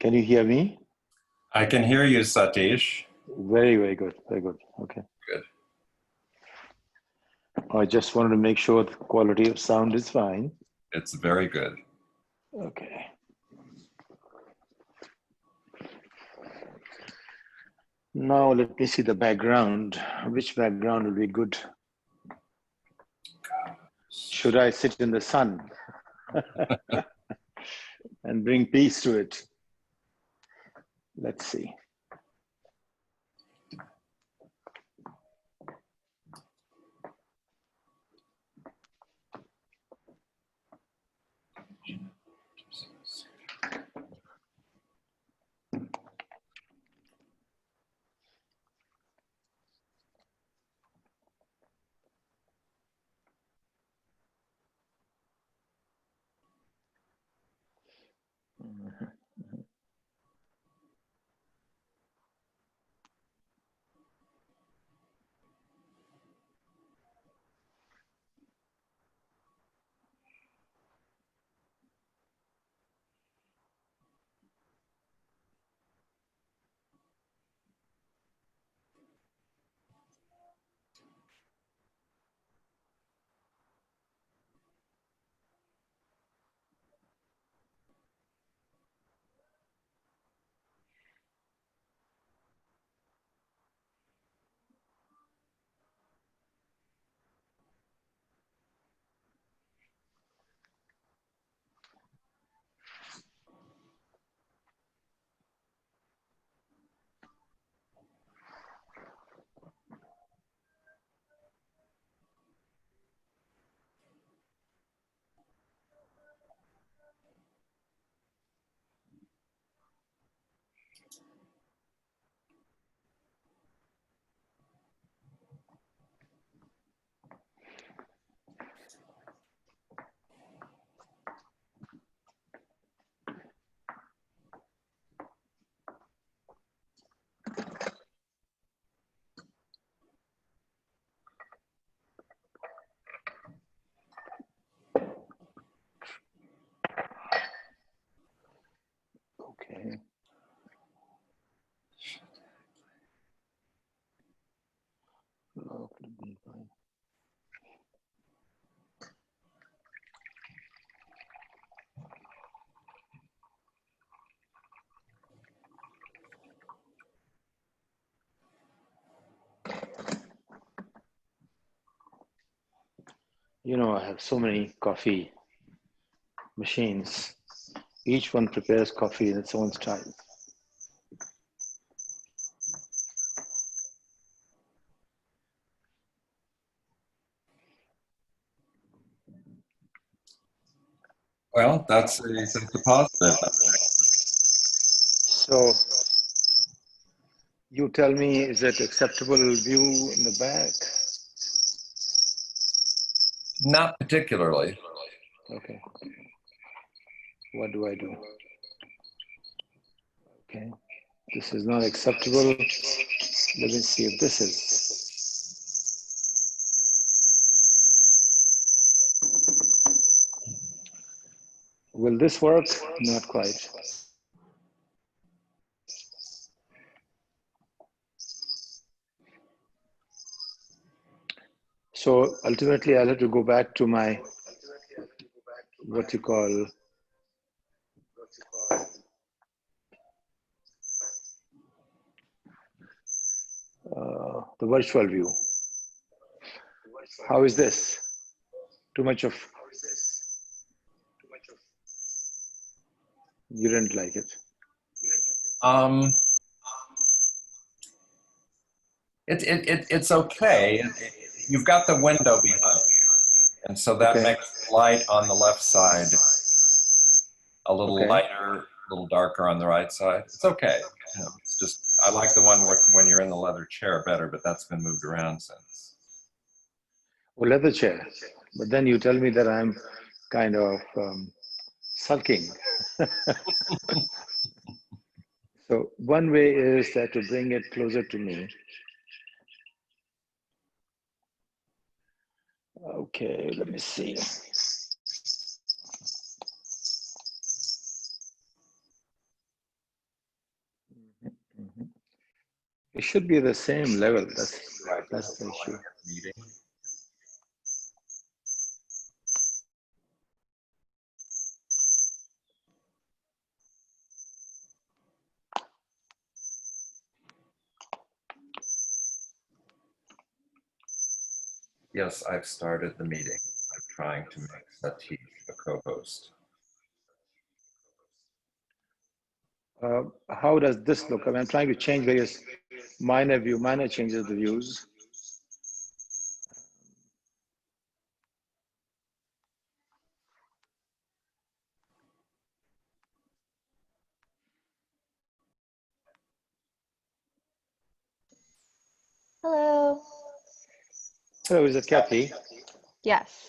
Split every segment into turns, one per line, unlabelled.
Can you hear me?
I can hear you, Satish.
Very, very good. Very good. Okay.
Good.
I just wanted to make sure the quality of sound is fine.
It's very good.
Okay. Now let me see the background. Which background will be good? Should I sit in the sun and bring peace to it? Let's see. Okay. You know, I have so many coffee machines. Each one prepares coffee in its own style.
Well, that's a positive.
So you tell me, is it acceptable view in the back?
Not particularly.
Okay. What do I do? Okay. This is not acceptable. Let me see if this is. Will this work? Not quite. So ultimately, I'll have to go back to my, what you call, the virtual view. How is this? Too much of, you didn't like it.
It's okay. You've got the window behind you, and so that
Okay.
makes the light on the left side a little
Okay.
lighter, a little darker on the right side. It's okay. It's just I like the one where when you're in the leather chair better, but that's been moved around since.
Oh, leather chair. But then you tell me that I'm kind of sulking. So one way is that to bring it closer to me. Okay, let me see. should be the same level.
Right.
That's the issue.
Meeting. Yes, I've started the meeting. I'm trying to make Satish a co-host.
How does this look? I mean, I'm trying to change various minor changes the views.
Hello.
Hello, is it Kathy?
Yes.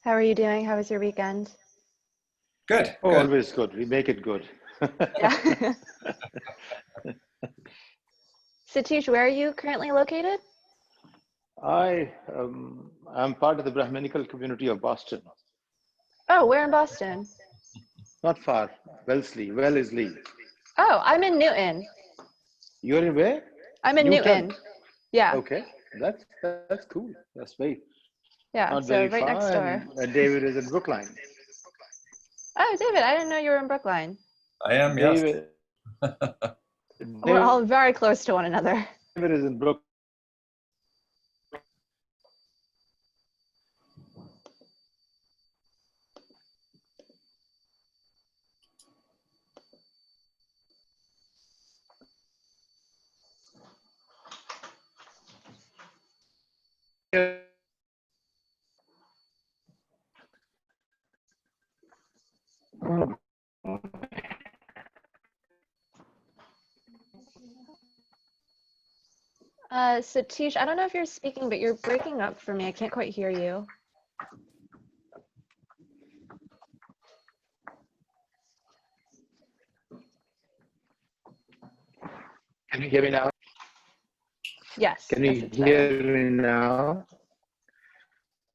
How are you doing? How was your weekend?
Good.
Oh,
Good.
always good. We make it good.
Yeah. Satish, where are you currently located?
I'm part of the Brahminical community of Boston.
Oh, where in Boston?
Not far. Wellesley.
Oh, I'm in Newton.
You're in where?
I'm in Newton. Yeah.
Okay, that's cool. That's
Yeah.
not
So
very
right next
far.
door.
And David is in Brookline.
Oh, David, I didn't know you were in Brookline.
I am, yes.
We're all very close to one another.
David is in Brookline.
Satish, I don't know if you're speaking, but you're breaking up for me. I can't quite hear you.
Can you hear me now?
Yes.
Can
Yes,
you
it's better.
hear me now?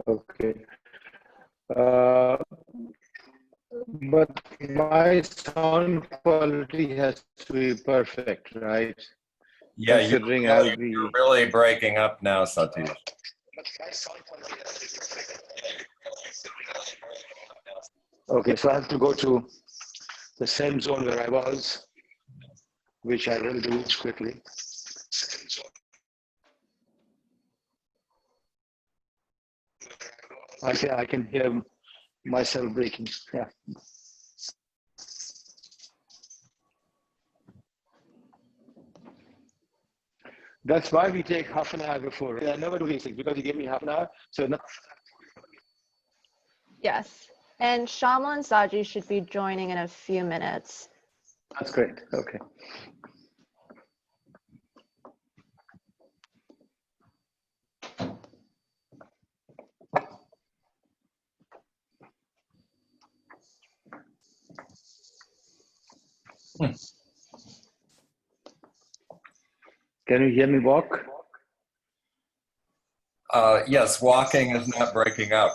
Okay. But my sound quality has to be perfect, right?
Yeah,
Considering I'll be.
you're really breaking up now, Satish.
Okay, so I have to go to the same zone where I was, which I will do quickly. I can hear myself breaking. Yeah. That's why we take half an hour before. I never do these things because you gave me half an hour. So no.
Yes. And Shamla and Saji should be joining in a few minutes.
That's great. Okay. Can you hear me walk?
Yes, walking is not breaking up.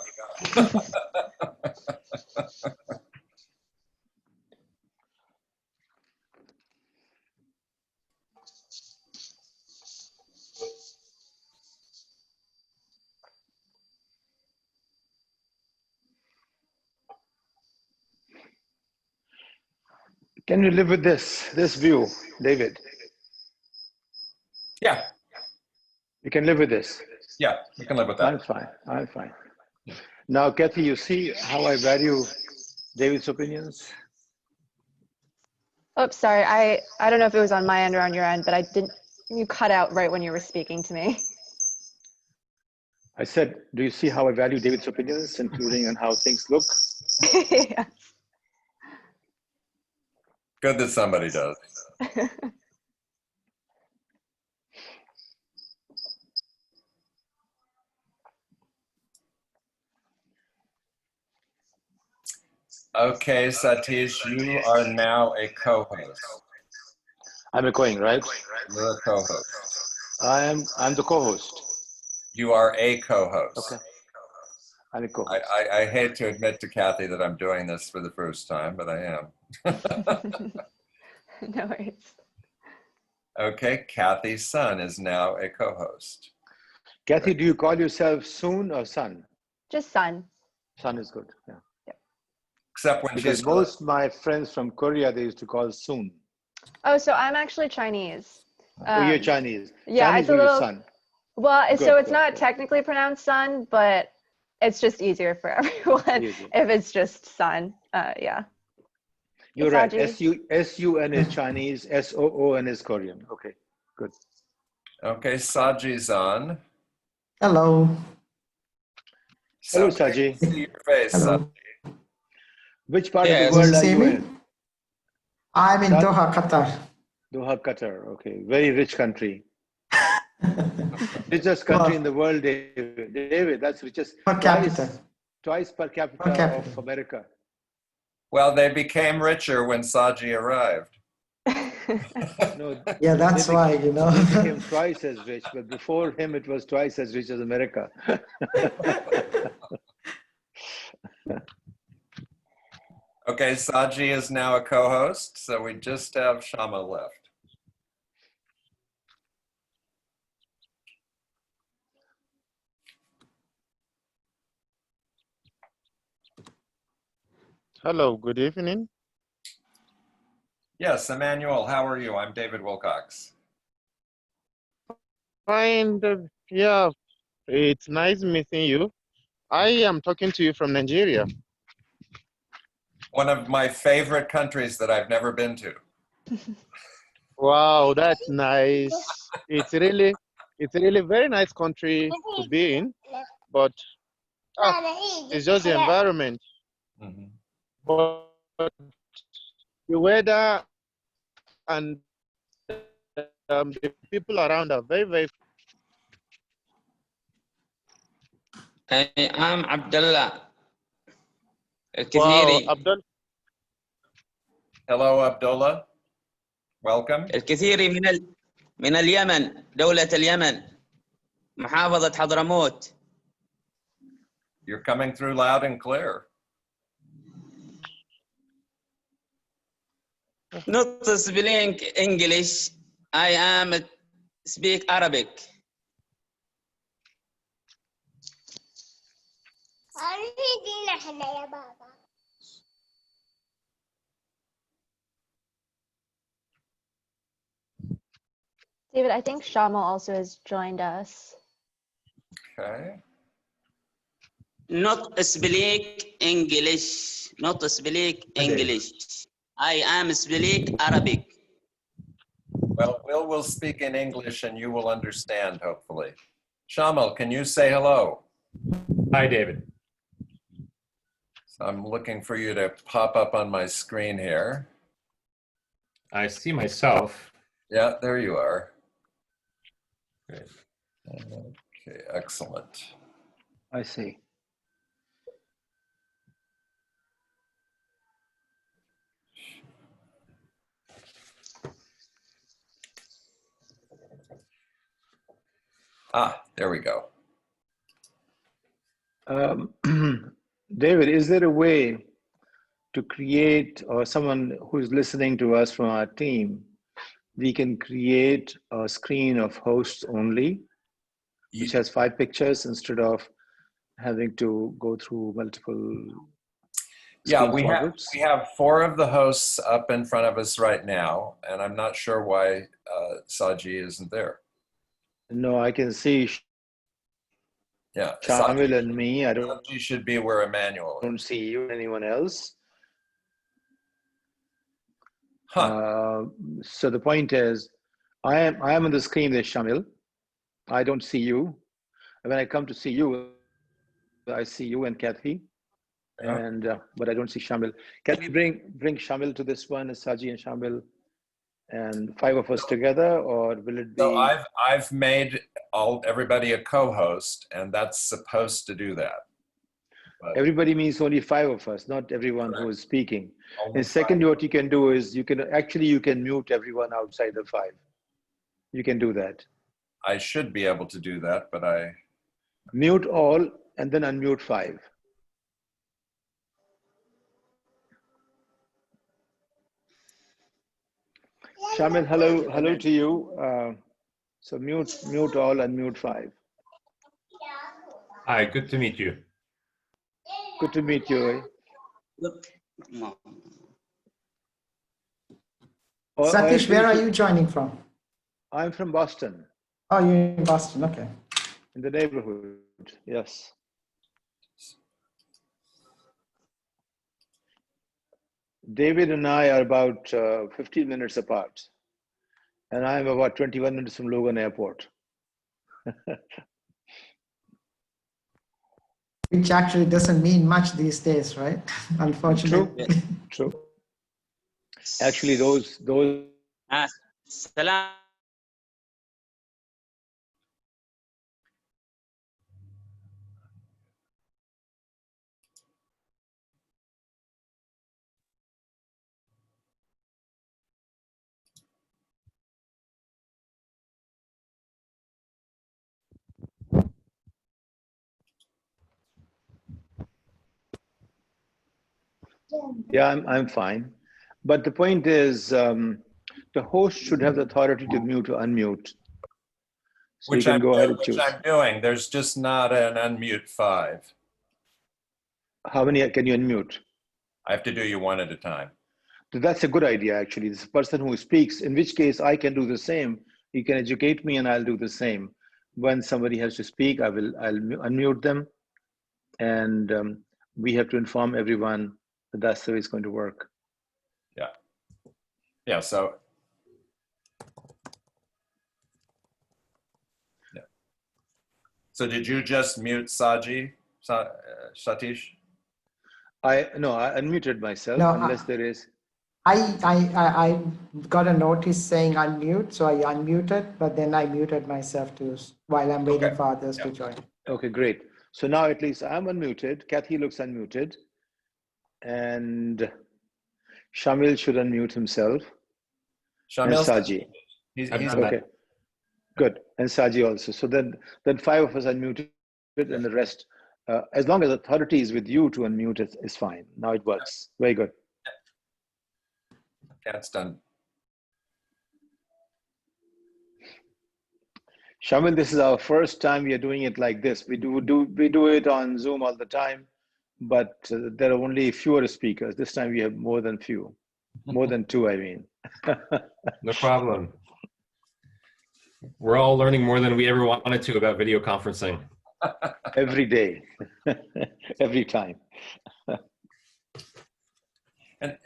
Can you live with this view, David?
Yeah.
You can live with this.
Yeah, we can live with that.
I'm fine. Now, Kathy, you see how I value David's opinions?
Oops, sorry. I don't know if it was on my end or on your end, but you cut out right when you were speaking to me.
I said, do you see how I value David's opinions, including on how things look?
Yeah.
Good that somebody does. Okay, Satish, you are now a co-host.
I'm echoing, right?
You're a co-host.
I'm the co-host.
You are a co-host.
Okay. I'm a co-host.
I hate to admit to Kathy that I'm doing this for the first time, but I am.
No worries.
Okay, Kathy's son is now a co-host.
Kathy, do you call yourself Soon or Sun?
Just Sun.
Sun is good. Yeah.
Except when
Because
she's
most of my friends from Korea, they used to call Soon.
Oh, so I'm actually Chinese.
Oh, you're Chinese.
Yeah,
Chinese
it's a
or your
little.
son?
Well,
Good,
so it's
good,
not
good.
technically pronounced Sun, but it's just easier for everyone
Easy.
if it's just Sun. Yeah.
You're right.
Saji.
S-U-N is Chinese. S-O-O-N is Korean. Okay, good.
Okay, Saji's on.
Hello.
Hello,
So great
Saji.
to see your face, Saji.
Hello.
Which part of the
Yes.
Can
world
you
are
see
you
me?
in?
I'm in
Sa-
Doha, Qatar.
Doha, Qatar. Okay, very rich country. Richest country in
Well,
the world, David. David, that's richest.
per capita.
Twice per
Per
capita
capita.
of America.
Well, they became richer when Saji arrived.
No,
Yeah, that's
they,
why,
they became twice as rich, but before him, it was twice as rich as America.
Okay, Saji is now a co-host, so we just have Shama left.
Hello, good evening.
Yes, Emmanuel, how are you? I'm David Wilcox.
Fine. Yeah, it's nice meeting you. I am talking to you from Nigeria.
One of my favorite countries that I've never been to.
Wow, that's nice. It's really very nice country to be in, but it's just the environment.
Mhm.
But the weather and the people around are very, very.
I'm Abdullah
Wow,
الكثير
Abdul.
Hello, Abdullah. Welcome.
الكثير من اليمن دولة اليمن محافظة حضرموت.
You're coming through loud and clear.
Not speaking English. I am speak Arabic.
David, I think Shama also has joined us.
Okay.
Not speak English. Not speak English. I am speak Arabic.
Well, we'll speak in English and you will understand, hopefully. Shamal, can you say hello?
Hi, David.
So I'm looking for you to pop up on my screen here.
I see myself.
Yeah, there you are.
Great.
Okay, excellent.
I see.
Ah, there we go.
David, is there a way to create, or someone who's listening to us from our team, we can create a screen of hosts only, which has 5 pictures instead of having to go through multiple
Yeah,
screen forwards?
we have 4 of the hosts up in front of us right now, and I'm not sure why Saji isn't there.
No, I can see
Yeah,
Shamil and me. I
Saji should be where Emmanuel is.
don't see you, anyone else.
Huh.
So the point is, I am on the screen. There's Shamil. I don't see you. And when I come to see you, I see you and Kathy,
Yeah.
and but I don't see Shamil. Can we bring Shamil to this one, Saji and Shamil, and 5 of us together, or will it be?
So I've made everybody a co-host, and that's supposed to do that. But
Everybody means only 5 of us, not everyone who is speaking.
only
And second,
5.
what you can do is you can mute everyone outside the 5. You can do that.
I should be able to do that, but I
Mute all and then unmute 5. Shamil, hello to you. So mute all, unmute 5.
Hi, good to meet you.
Good to meet you.
Good.
Satish, where are you joining from?
I'm from Boston.
Oh, you're in Boston. Okay.
In the neighborhood, yes. David and I are about 15 minutes apart. And I'm about 21 minutes from Logan Airport.
Which actually doesn't mean much these days, right? Unfortunately.
True. Actually, those.
Salam.
Yeah, I'm fine. But the point is, the host should have the authority to mute or unmute. So you can go ahead and choose.
Which I'm doing. There's just not an unmute 5.
How many can you unmute?
I have to do you one at a time.
So that's a good idea, actually. This person who speaks, in which case I can do the same. You can educate me and I'll do the same. When somebody has to speak, I'll unmute them. And we have to inform everyone that that's the way it's going to work.
Yeah. Yeah, so. Yeah. So did you just mute Satish?
I unmuted myself,
No,
unless there is.
I got a notice saying unmute, so I unmuted, but then I muted myself too while I'm waiting for others to join.
Okay, great. So now at least I'm unmuted. Kathy looks unmuted. And Shamil should unmute himself.
Shamil,
and Saji.
He's
okay. Good. And Saji also. So then 5 of us unmuted, and the rest, as long as authority is with you to unmute it, is fine. Now it works. Very good.
Cat's done.
Shamil, this is our first time we are doing it like this. We do it on Zoom all the time, but there are only fewer speakers. This time we have more than 2, I mean.
No problem. We're all learning more than we ever wanted to about video conferencing.
Every day, every time.
And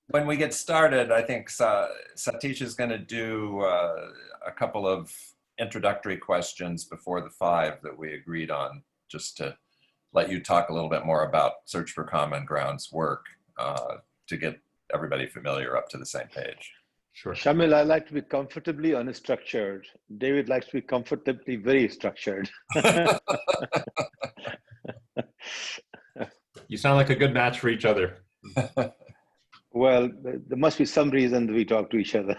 when we get started, I think Satish is going to do a couple of introductory questions before the 5 that we agreed on, just to let you talk a little bit more about Search for Common Ground's work to get everybody familiar up to the same page.
Sure.
Shamil, I like to be comfortably unstructured. David likes to be comfortably very structured.
You sound like a good match for each other.
Well, there must be some reason that we talk to each other.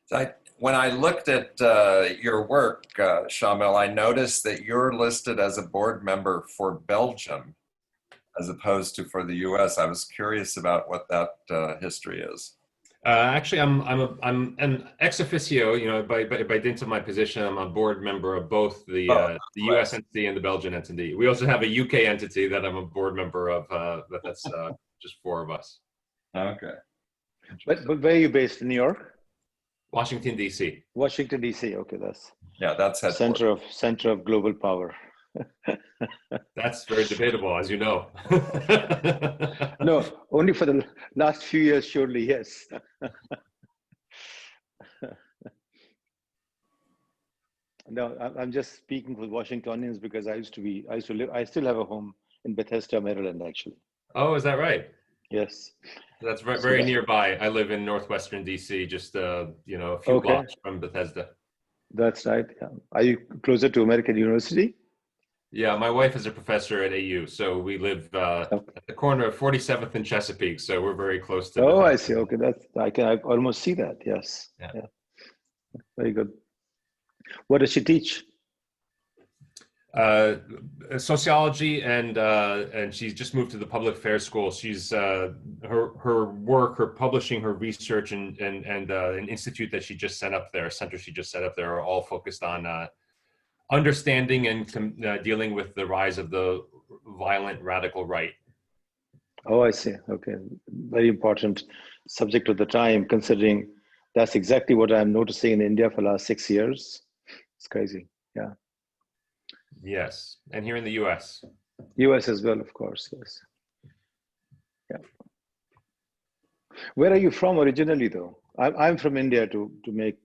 So when I looked at your work, Shamil, I noticed that you're listed as a board member for Belgium as opposed to for the US. I was curious about what that history is.
Actually, I'm an ex officio. You know, by dint of my position, I'm a board member of both the U.S. entity and the Belgian entity. We also have a UK entity that I'm a board member of. But that's just 4 of us.
Okay.
But where are you based? In New York?
Washington, D.C.
Washington, D.C. Okay,
that's
center of global power.
That's very debatable, as you know.
No, only for the last few years, surely, yes. No, I'm just speaking for Washingtonians because I still have a home in Bethesda, Maryland, actually.
Oh, is that right?
Yes.
That's very nearby. I live in northwestern DC, just a few blocks from Bethesda.
That's right. Yeah. Are you closer to American University?
Yeah, my wife is a professor at AU, so we live at the corner of 47th and Chesapeake, so we're very close to
Oh,
the.
I see. Okay, I almost see that. Yes.
Yeah.
Yeah. Very good. What does she teach?
Sociology, and she's just moved to the public affairs school. She's her work, her publishing, her research, and an institute that she just set up there, a center she just set up there, are all focused on understanding and dealing with the rise of the violent radical right.
Oh, I see. Okay, very important subject of the time, considering that's exactly what I'm noticing in India for the last 6 years. It's crazy. Yeah.
Yes, and here in the U.S.
US as well, of course. Yes. Yeah. Where are you from originally, though? I'm from India. To make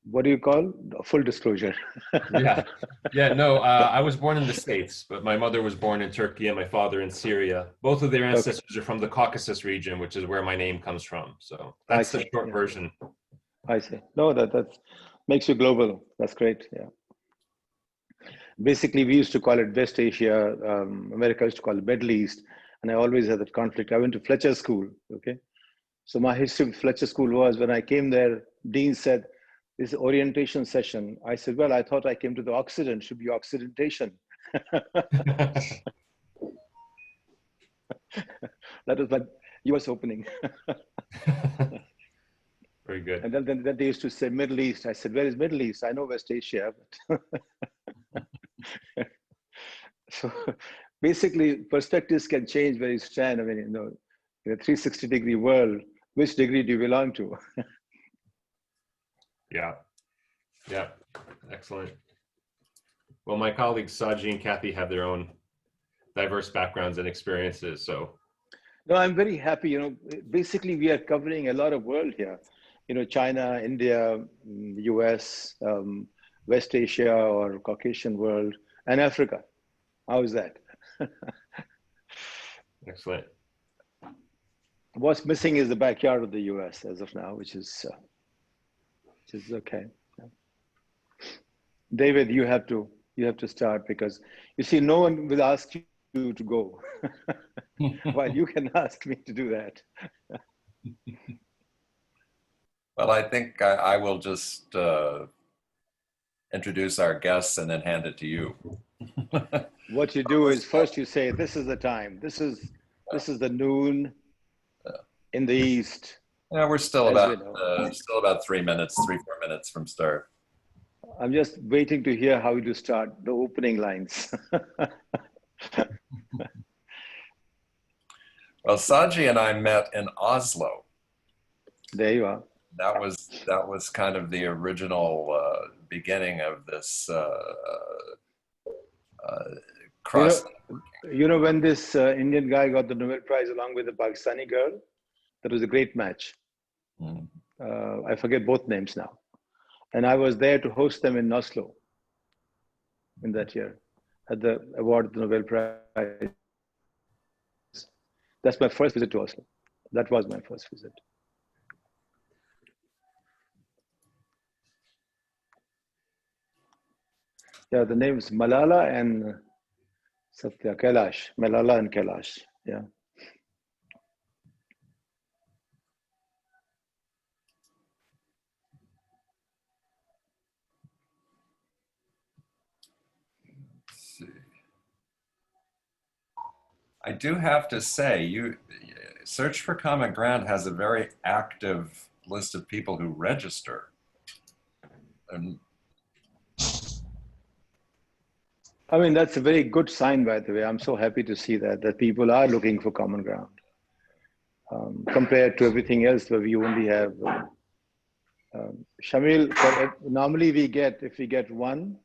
what do you call full disclosure?
Yeah. No, I was born in the States, but my mother was born in Turkey and my father in Syria. Both of their ancestors are from the Caucasus region, which is where my name comes from. So that's the short version.
I see. No, that makes you global. That's great. Yeah. Basically, we used to call it West Asia. America used to call it Middle East, and I always had that conflict. I went to Fletcher School. Okay, so my history of Fletcher School was when I came there. Dean said, "This orientation session." I said, "Well, I thought I came to the Occident. Should be Occidentation." That was my U.S. opening.
Very good.
And then they used to say Middle East. I said, "Where is Middle East? I know West Asia." But so basically, perspectives can change where you stand. I mean, in a 360-degree world, which degree do you belong to?
Yeah. Excellent. Well, my colleagues Saji and Kathy have their own diverse backgrounds and experiences. So,
no, I'm very happy. Basically, we are covering a lot of world here. China, India, US, West Asia or Caucasian world, and Africa. How is that?
Excellent.
What's missing is the backyard of the US as of now, which is okay. David, you have to start, because you see, no one will ask you to go, while you can ask me to do that.
Well, I think I will just introduce our guests and then hand it to you.
What you do is first you say, "This is the time. This is the noon in the east."
Yeah, we're still about 3 minutes, 3-4 minutes from start.
I'm just waiting to hear how you start the opening lines.
Well, Saji and I met in Oslo.
There you are.
That was kind of the original beginning of this cross.
When this Indian guy got the Nobel Prize along with the Pakistani girl, that was a great match. I forget both names now. And I was there to host them in Oslo in that year at the award of the Nobel Prize. That's my first visit to Oslo. That was my first visit. Yeah, the names Malala and Satya, Kailash. Malala and Kailash. Yeah.
I do have to say, Search for Common Ground has a very active list of people who register. And
I mean, that's a very good sign, by the way. I'm so happy to see that people are looking for common ground, compared to everything else where we only have Shamil. Normally if we get one,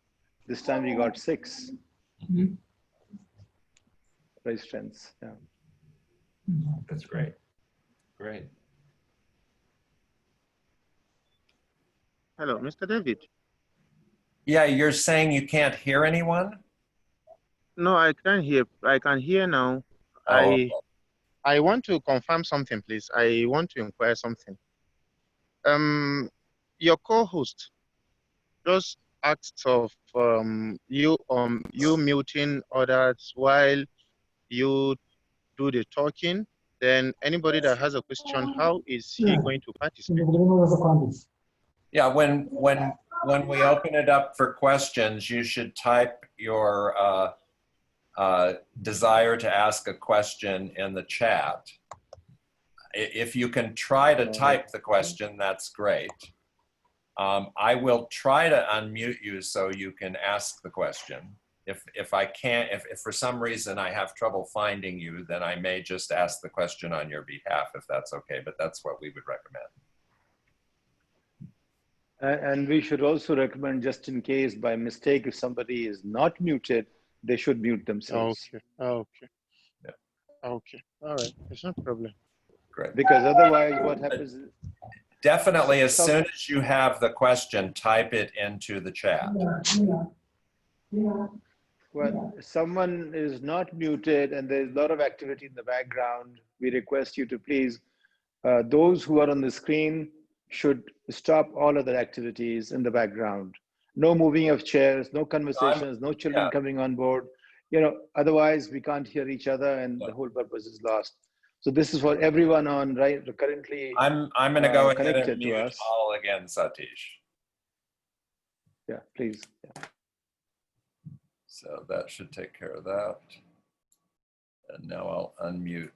this time we got 6.
Mm-hmm.
Very strengths. Yeah.
That's great. Great.
Hello, Mr. David.
yeah, you're saying you can't hear anyone?
No, I can hear. I can hear now.
Oh.
I want to confirm something, please. I want to inquire something. Your co-host, just asked of you muting others while you do the talking, then anybody that has a question, how is he going to participate?
Yeah, when we open it up for questions, you should type your desire to ask a question in the chat. If you can try to type the question, that's great. I will try to unmute you so you can ask the question. If I can't, if for some reason I have trouble finding you, then I may just ask the question on your behalf, if that's okay, but that's what we would recommend.
And we should also recommend, just in case by mistake, if somebody is not muted, they should mute themselves.
Okay, okay.
Yeah.
Okay, all right, it's no problem.
Great.
Because otherwise what happens is,
Definitely, as soon as you have the question, type it into the chat.
well, someone is not muted and there's a lot of activity in the background, we request you to please, those who are on the screen should stop all other activities in the background. No moving of chairs, no conversations, no children coming on board. You know, otherwise we can't hear each other and the whole purpose is lost. So this is for everyone on, right, currently.
I'm going to go ahead
connected
and
to
mute
us.
all again, Satish.
Yeah, please. Yeah.
So that should take care of that. And now I'll unmute.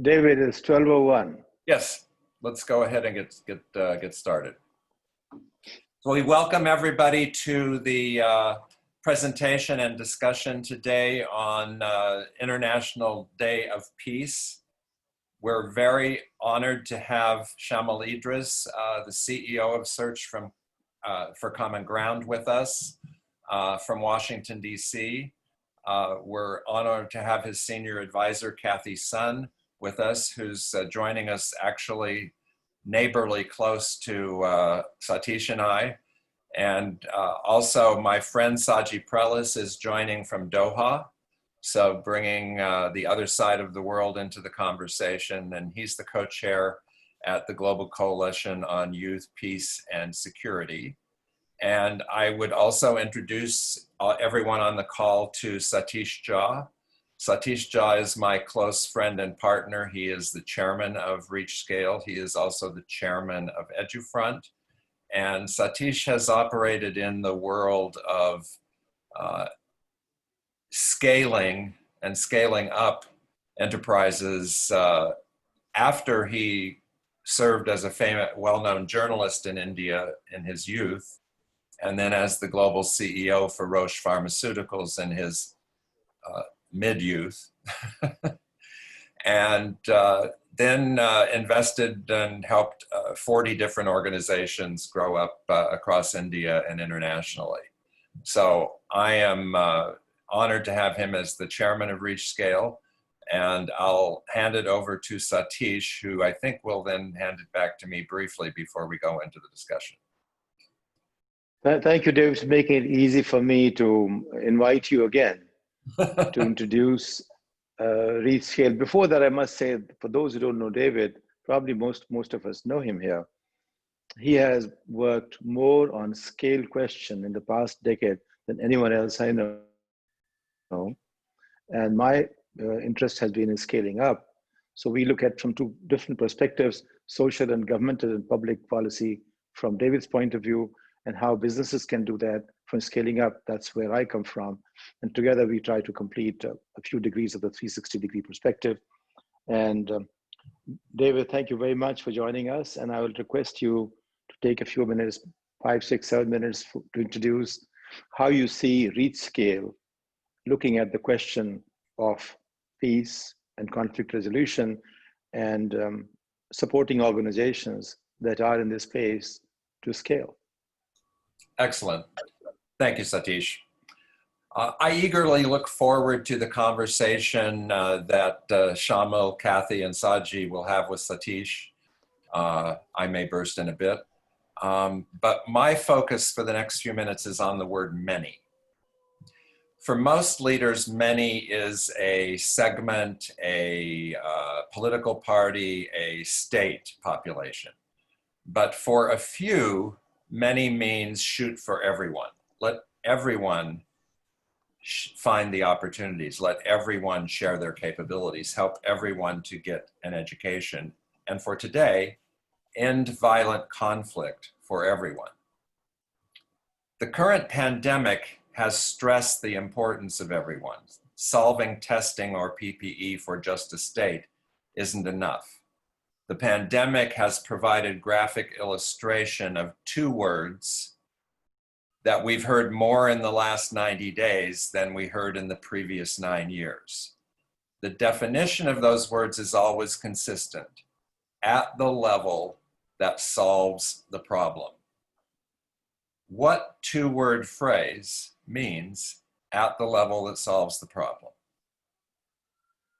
David, it's 12:01.
Yes, let's go ahead and get started. So we welcome everybody to the presentation and discussion today on International Day of Peace. We're very honored to have Shamal Idris, the CEO of Search for Common Ground, with us from Washington, D.C. We're honored to have his senior advisor, Kathy Sun, with us, who's joining us actually neighborly close to Satish and I. And also my friend Saji Prelis is joining from Doha. So bringing the other side of the world into the conversation. And he's the co-chair at the Global Coalition on Youth, Peace, and Security. And I would also introduce everyone on the call to Satish Jha. Satish Jha is my close friend and partner. He is the chairman of ReachScale. He is also the chairman of EduFront. And Satish has operated in the world of scaling and scaling up enterprises after he served as a famous, well-known journalist in India in his youth, and then as the global CEO for Roche Pharmaceuticals in his mid-youth, and then invested and helped 40 different organizations grow up across India and internationally. So I am honored to have him as the chairman of ReachScale, and I'll hand it over to Satish, who I think will then hand it back to me briefly before we go into the discussion.
Thank you, David, for making it easy for me to invite you again to introduce ReachScale. Before that, I must say, for those who don't know David, probably most of us know him here. He has worked more on scale question in the past decade than anyone else I know. And my interest has been in scaling up. So we look at from two different perspectives, social and governmental and public policy from David's point of view, and how businesses can do that from scaling up. That's where I come from. And together we try to complete a few degrees of the 360-degree perspective. And David, thank you very much for joining us. And I will request you to take a few minutes, 5, 6, 7 minutes to introduce how you see ReachScale looking at the question of peace and conflict resolution and supporting organizations that are in this space to scale.
Excellent. Thank you, Satish. I eagerly look forward to the conversation that Shamal, Kathy, and Saji will have with Satish. I may burst in a bit. But my focus for the next few minutes is on the word many. For most leaders, many is a segment, a political party, a state population. But for a few, many means shoot for everyone. Let everyone find the opportunities. Let everyone share their capabilities. Help everyone to get an education. And for today, end violent conflict for everyone. The current pandemic has stressed the importance of everyone. Solving testing or PPE for just a state isn't enough. The pandemic has provided graphic illustration of two words that we've heard more in the last 90 days than we heard in the previous 9 years. The definition of those words is always consistent: at the level that solves the problem. What two-word phrase means at the level that solves the problem?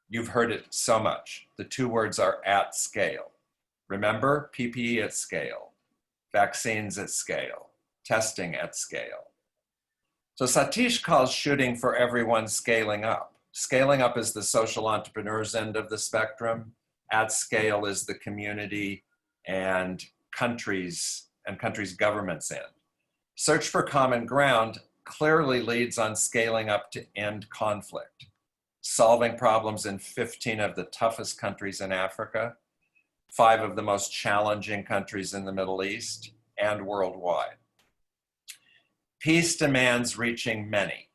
You've heard it so much. The two words are at scale. Remember, PPE at scale, vaccines at scale, testing at scale. So Satish calls shooting for everyone scaling up. Scaling up is the social entrepreneurs end of the spectrum. At scale is the community and countries governments end. Search for common ground clearly leads on scaling up to end conflict, solving problems in 15 of the toughest countries in Africa, 5 of the most challenging countries in the Middle East, and worldwide. Peace demands reaching many.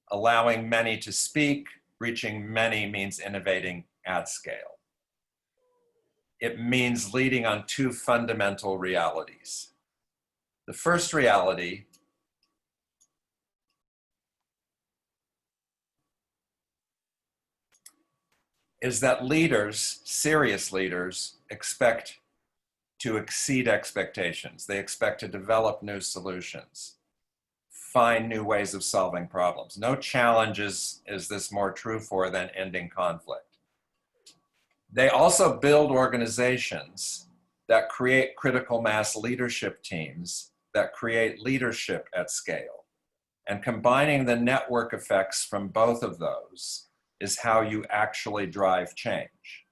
Allowing many to speak, reaching many means innovating at scale. It means leading on 2 fundamental realities. The first reality is that leaders, serious leaders, expect to exceed expectations. They expect to develop new solutions, find new ways of solving problems. No challenges is this more true for than ending conflict. They also build organizations that create critical mass leadership teams that create leadership at scale. And combining the network effects from both of those is how you actually drive change.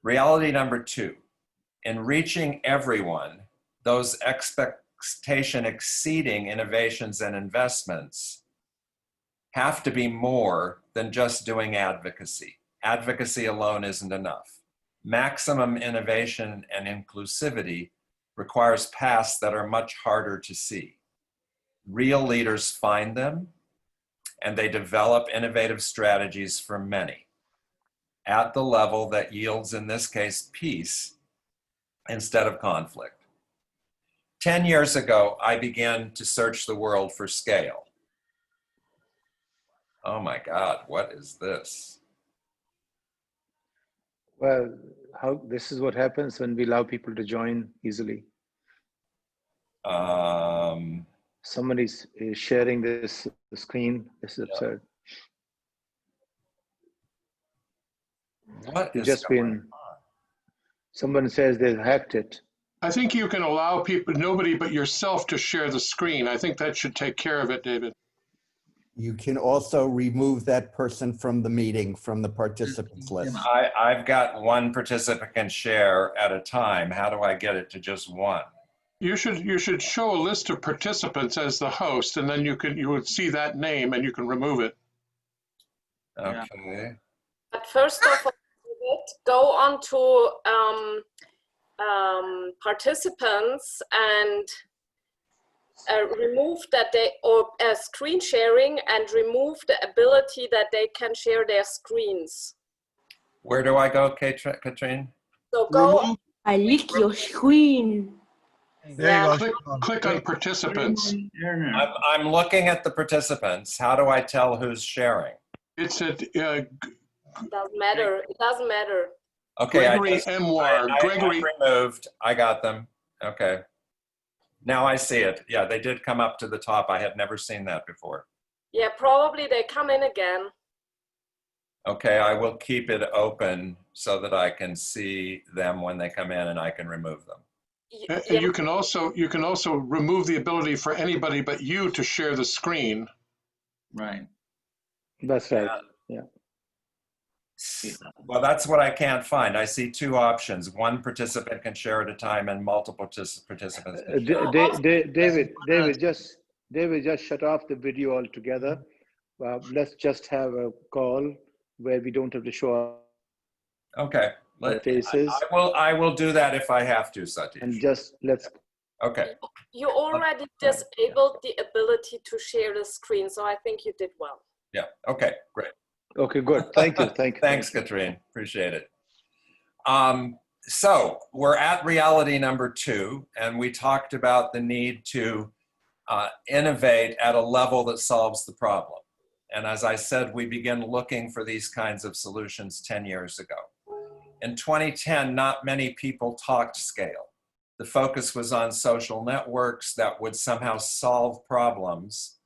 Reality number 2, in reaching everyone, those expectation exceeding innovations and investments have to be more than just doing advocacy. Advocacy alone isn't enough. Maximum innovation and inclusivity requires paths that are much harder to see. Real leaders find them, and they develop innovative strategies for many at the level that yields, in this case, peace instead of conflict. 10 years ago, I began to search the world for scale. Oh my God, what is this?
Well, this is what happens when we allow people to join easily. Somebody is sharing the screen. This is absurd.
What is going on?
Someone says they've hacked it.
I think you can allow people, nobody but yourself, to share the screen. I think that should take care of it, David.
You can also remove that person from the meeting, from the participants list.
I've got one participant can share at a time. How do I get it to just one?
You should show a list of participants as the host, and then you would see that name and you can remove it.
Okay.
But first of all, go on to participants and remove that screen sharing, and remove the ability that they can share their screens.
Where do I go, Katrine?
So go.
I like your screen.
There you go. Click on participants.
I'm looking at the participants. How do I tell who's sharing?
It's at
Doesn't matter. It doesn't matter.
Okay,
Gregory Emwar. Gregory
removed. I got them. Okay. Now I see it. Yeah, they did come up to the top. I had never seen that before.
Yeah, probably they come in again.
Okay, I will keep it open so that I can see them when they come in and I can remove them.
And you can also remove the ability for anybody but you to share the screen.
Right.
That's right. Yeah.
Well, that's what I can't find. I see two options. One participant can share at a time and multiple participants can share.
David, just shut off the video altogether. Let's just have a call where we don't have to show
Okay.
our faces.
I will do that if I have to, Satish.
And just let's.
Okay.
You already disabled the ability to share the screen, so I think you did well.
Yeah. Okay. Great.
Okay. Good. Thank you. Thank you.
Thanks, Katrine. Appreciate it. So we're at reality number 2, and we talked about the need to innovate at a level that solves the problem. And as I said, we began looking for these kinds of solutions 10 years ago. In 2010, not many people talked scale. The focus was on social networks that would somehow solve problems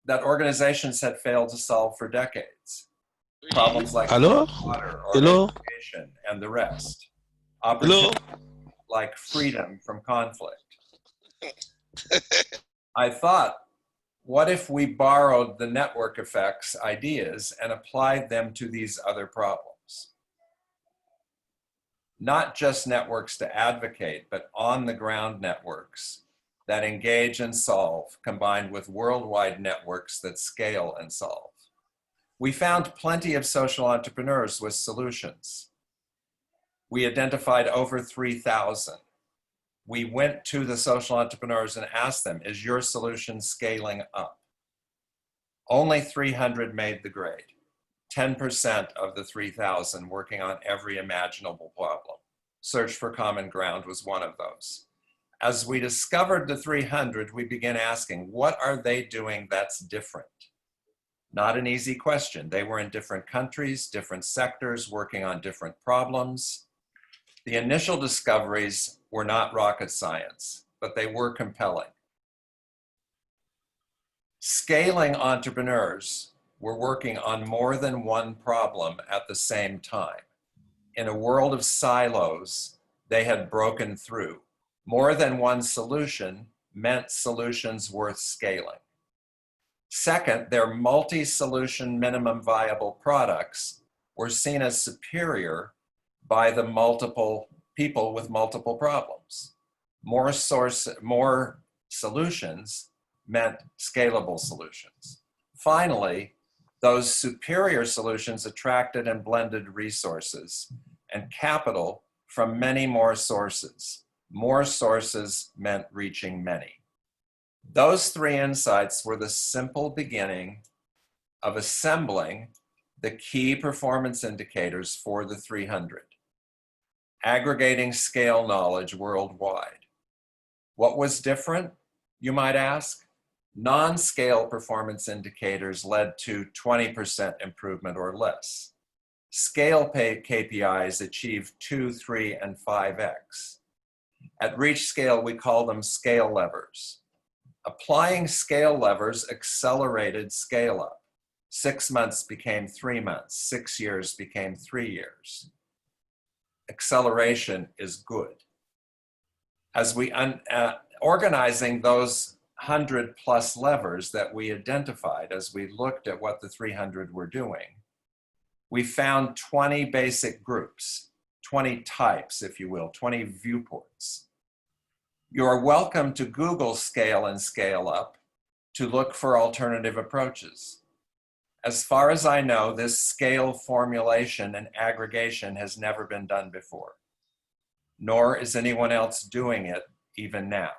that organizations had failed to solve for decades. Problems like water or education and the rest. Opportunities like freedom from conflict. I thought, what if we borrowed the network effects ideas and applied them to these other problems? Not just networks to advocate, but on-the-ground networks that engage and solve, combined with worldwide networks that scale and solve. We found plenty of social entrepreneurs with solutions. We identified over 3,000. We went to the social entrepreneurs and asked them, is your solution scaling up? Only 300 made the grade. 10% of the 3,000 working on every imaginable problem. Search for Common Ground was one of those. As we discovered the 300, we began asking, what are they doing that's different? Not an easy question. They were in different countries, different sectors, working on different problems. The initial discoveries were not rocket science, but they were compelling. Scaling entrepreneurs were working on more than one problem at the same time. In a world of silos, they had broken through. More than one solution meant solutions worth scaling. Second, their multi-solution minimum viable products were seen as superior by the multiple people with multiple problems. More solutions meant scalable solutions. Finally, those superior solutions attracted and blended resources and capital from many more sources. More sources meant reaching many. Those 3 insights were the simple beginning of assembling the key performance indicators for the 300, aggregating scale knowledge worldwide. What was different, you might ask? Non-scale performance indicators led to 20% improvement or less. Scale KPIs achieved 2, 3, and 5x. At Reach Scale, we call them scale levers. Applying scale levers accelerated scale up. 6 months became 3 months. 6 years became 3 years. Acceleration is good. As we organizing those 100+ levers that we identified as we looked at what the 300 were doing, we found 20 basic groups, 20 types, if you will, 20 viewports. You're welcome to Google scale and scale up to look for alternative approaches. As far as I know, this scale formulation and aggregation has never been done before, nor is anyone else doing it even now.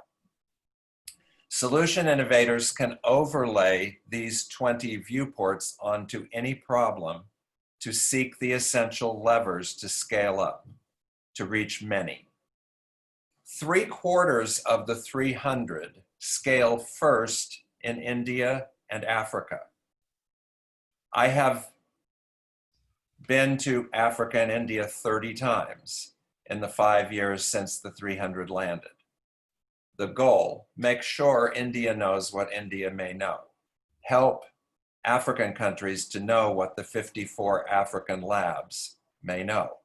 Solution innovators can overlay these 20 viewports onto any problem to seek the essential levers to scale up, to reach many. 3/4 of the 300 scale first in India and Africa. I have been to Africa and India 30 times in the 5 years since the 300 landed. The goal, make sure India knows what India may know. Help African countries to know what the 54 African labs may know.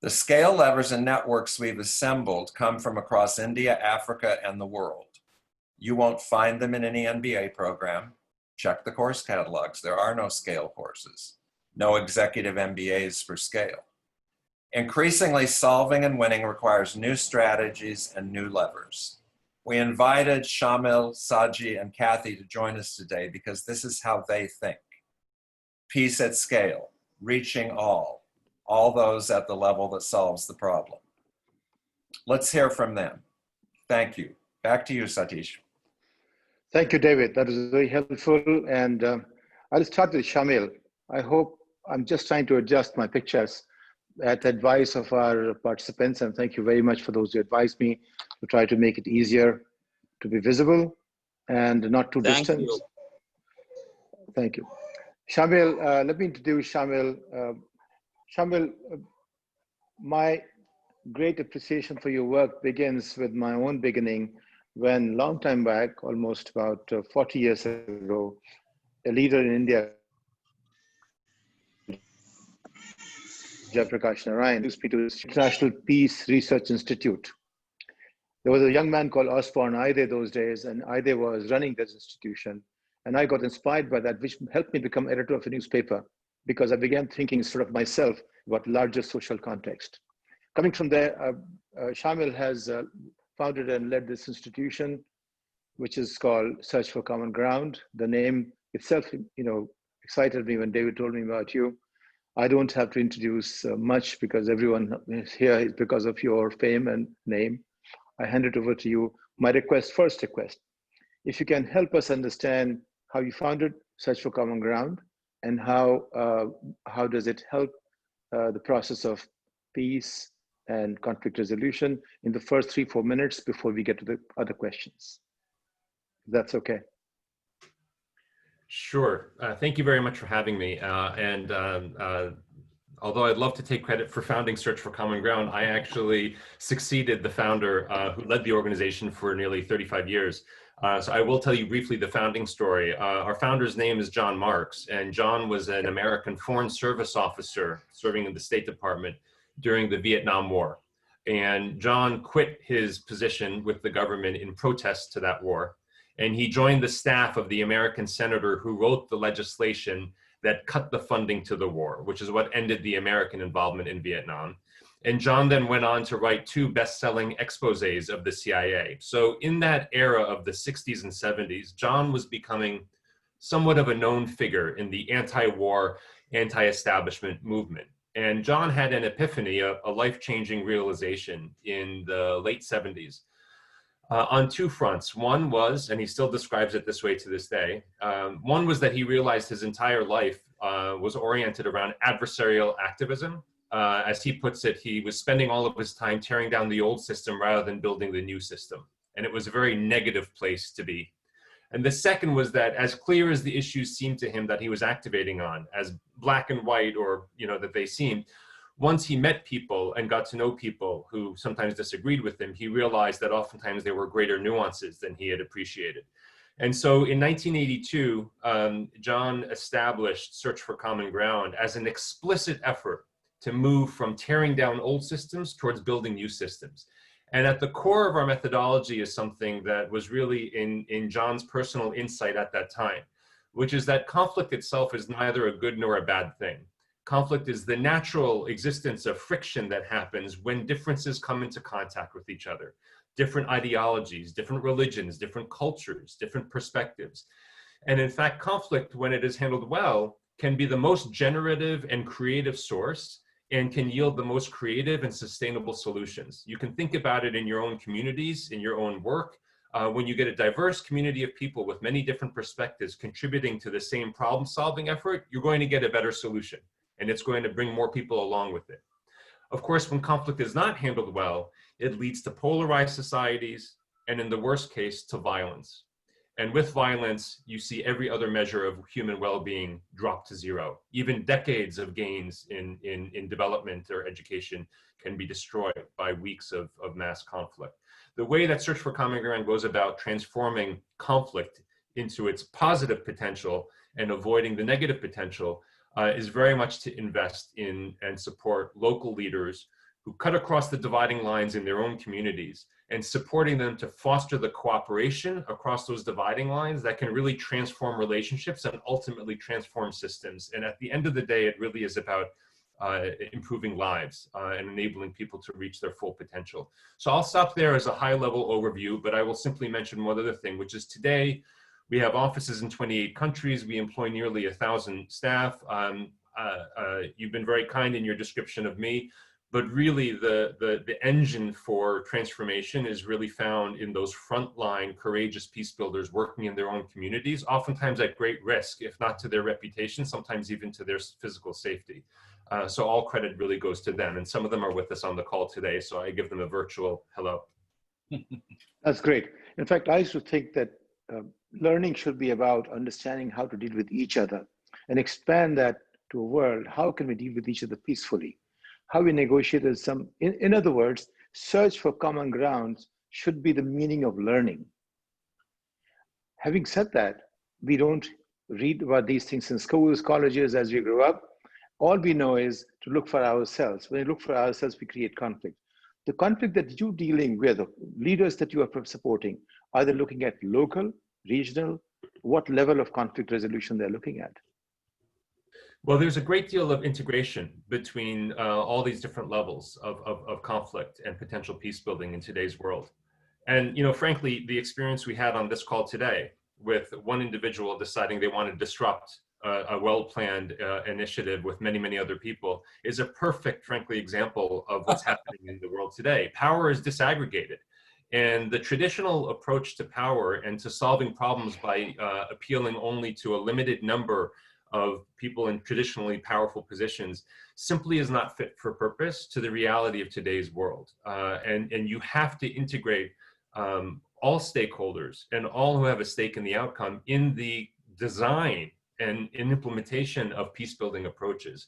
The scale levers and networks we've assembled come from across India, Africa, and the world. You won't find them in any MBA program. Check the course catalogs. There are no scale courses, no executive MBAs for scale. Increasingly, solving and winning requires new strategies and new levers. We invited Shamil, Saji, and Kathy to join us today because this is how they think. Peace at scale, reaching all those at the level that solves the problem. Let's hear from them. Thank you. Back to you, Satish.
Thank you, David. That was very helpful. And I'll start with Shamil. I hope I'm just trying to adjust my pictures at the advice of our participants. And thank you very much for those who advised me to try to make it easier to be visible and not too distant.
You.
Thank you. Shamil, let me introduce Shamil. Shamil, my great appreciation for your work begins with my own beginning when long time back, almost about 40 years ago, a leader in India, Jayaprakash Narayan, used me to the International Peace Research Institute. There was a young man called Osborne Aide those days, and Aide was running this institution. And I got inspired by that, which helped me become editor of a newspaper because I began thinking sort of myself about larger social context. Coming from there, Shamil has founded and led this institution, which is called Search for Common Ground. The name itself, excited me when David told me about you. I don't have to introduce much because everyone is here is because of your fame and name. I hand it over to you. My first request, if you can help us understand how you founded Search for Common Ground and how does it help the process of peace and conflict resolution in the first 3-4 minutes before we get to the other questions. If that's okay.
Sure. Thank you very much for having me. Although I'd love to take credit for founding Search for Common Ground, I actually succeeded the founder who led the organization for nearly 35 years. So I will tell you briefly the founding story. Our founder's name is John Marks, and John was an American Foreign Service officer serving in the State Department during the Vietnam War. And John quit his position with the government in protest to that war. And he joined the staff of the American senator who wrote the legislation that cut the funding to the war, which is what ended the American involvement in Vietnam. And John then went on to write 2 best-selling exposés of the CIA. So in that era of the 60s and 70s, John was becoming somewhat of a known figure in the anti-war, anti-establishment movement. And John had an epiphany, a life-changing realization in the late 70s. On 2 fronts. One was, and he still describes it this way to this day, one was that he realized his entire life was oriented around adversarial activism. As he puts it, he was spending all of his time tearing down the old system rather than building the new system. And it was a very negative place to be. And the second was that as clear as the issues seemed to him that he was activating on, as black and white or that they seemed, once he met people and got to know people who sometimes disagreed with him, he realized that oftentimes there were greater nuances than he had appreciated. And so in 1982, John established Search for Common Ground as an explicit effort to move from tearing down old systems towards building new systems. And at the core of our methodology is something that was really in John's personal insight at that time, which is that conflict itself is neither a good nor a bad thing. Conflict is the natural existence of friction that happens when differences come into contact with each other. Different ideologies, different religions, different cultures, different perspectives. And in fact, conflict, when it is handled well, can be the most generative and creative source and can yield the most creative and sustainable solutions. You can think about it in your own communities, in your own work. When you get a diverse community of people with many different perspectives contributing to the same problem-solving effort, you're going to get a better solution. And it's going to bring more people along with it. Of course, when conflict is not handled well, it leads to polarized societies, and in the worst case, to violence. And with violence, you see every other measure of human well-being drop to zero. Even decades of gains in development or education can be destroyed by weeks of mass conflict. The way that Search for Common Ground goes about transforming conflict into its positive potential and avoiding the negative potential is very much to invest in and support local leaders who cut across the dividing lines in their own communities and supporting them to foster the cooperation across those dividing lines that can really transform relationships and ultimately transform systems. And at the end of the day, it really is about improving lives and enabling people to reach their full potential. So I'll stop there as a high-level overview, but I will simply mention one other thing, which is today we have offices in 28 countries. We employ nearly 1,000 staff. You've been very kind in your description of me, but really the engine for transformation is really found in those frontline, courageous peace builders working in their own communities, oftentimes at great risk, if not to their reputation, sometimes even to their physical safety. So all credit really goes to them. And some of them are with us on the call today, so I give them a virtual hello.
That's great. In fact, I used to think that learning should be about understanding how to deal with each other and expand that to a world. How can we deal with each other peacefully? How we negotiate is in other words, search for common grounds should be the meaning of learning. Having said that, we don't read about these things in schools, colleges as we grow up. All we know is to look for ourselves. When we look for ourselves, we create conflict. The conflict that you're dealing with, the leaders that you are supporting, are they looking at local, regional, what level of conflict resolution they're looking at?
Well, there's a great deal of integration between all these different levels of conflict and potential peace building in today's world. And, frankly, the experience we had on this call today with one individual deciding they want to disrupt a well-planned initiative with many, many other people is a perfect, frankly, example of what's happening in the world today. Power is disaggregated. And the traditional approach to power and to solving problems by appealing only to a limited number of people in traditionally powerful positions simply is not fit for purpose to the reality of today's world. And you have to integrate all stakeholders and all who have a stake in the outcome in the design and in implementation of peace-building approaches.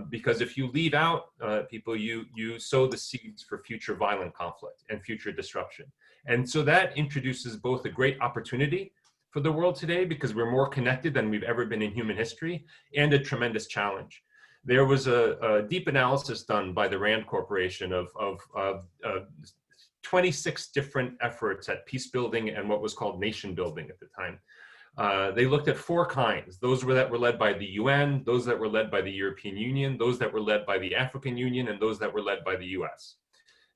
Because if you leave out people, you sow the seeds for future violent conflict and future disruption. And so that introduces both a great opportunity for the world today, because we're more connected than we've ever been in human history, and a tremendous challenge. There was a deep analysis done by the RAND Corporation of 26 different efforts at peace building and what was called nation building at the time. They looked at 4 kinds, those that were led by the UN, those that were led by the European Union, those that were led by the African Union, and those that were led by the US.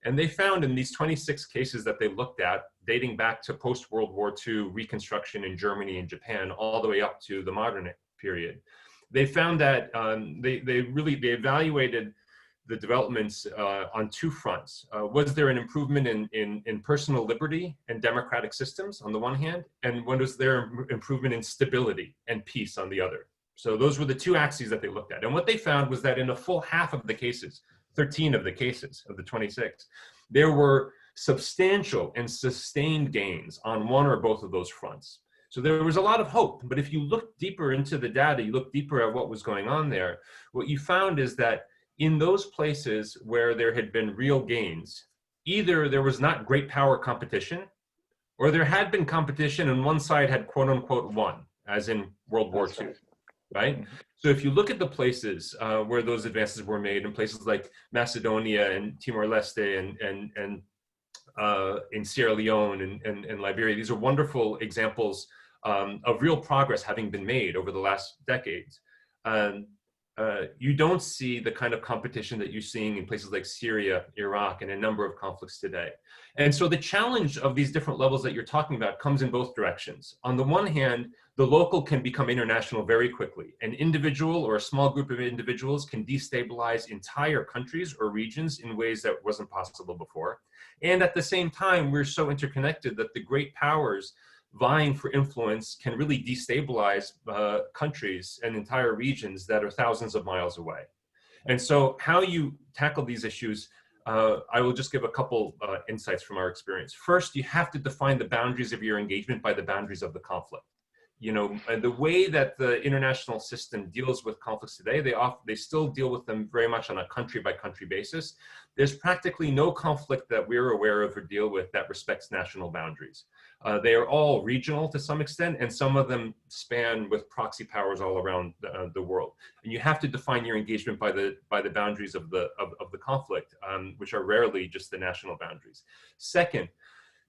And they found in these 26 cases that they looked at, dating back to post-World War II reconstruction in Germany and Japan, all the way up to the modern period, they found that they evaluated the developments on 2 fronts. Was there an improvement in personal liberty and democratic systems on the one hand, and was there improvement in stability and peace on the other? So those were the 2 axes that they looked at. And what they found was that in a full half of the cases, 13 of the cases of the 26, there were substantial and sustained gains on one or both of those fronts. So there was a lot of hope, but if you look deeper into the data, you look deeper at what was going on there, what you found is that in those places where there had been real gains, either there was not great power competition, or there had been competition and one side had quote unquote won, as in World War II, right? So if you look at the places where those advances were made in places like Macedonia and Timor-Leste and in Sierra Leone and Liberia, these are wonderful examples of real progress having been made over the last decades. You don't see the kind of competition that you're seeing in places like Syria, Iraq, and a number of conflicts today. And so the challenge of these different levels that you're talking about comes in both directions. On the one hand, the local can become international very quickly. An individual or a small group of individuals can destabilize entire countries or regions in ways that wasn't possible before. And at the same time, we're so interconnected that the great powers vying for influence can really destabilize countries and entire regions that are thousands of miles away. And so how you tackle these issues, I will just give a couple insights from our experience. First, you have to define the boundaries of your engagement by the boundaries of the conflict. You know, the way that the international system deals with conflicts today, they still deal with them very much on a country by country basis. There's practically no conflict that we're aware of or deal with that respects national boundaries. They are all regional to some extent, and some of them span with proxy powers all around the world. And you have to define your engagement by the boundaries of the conflict, which are rarely just the national boundaries. Second,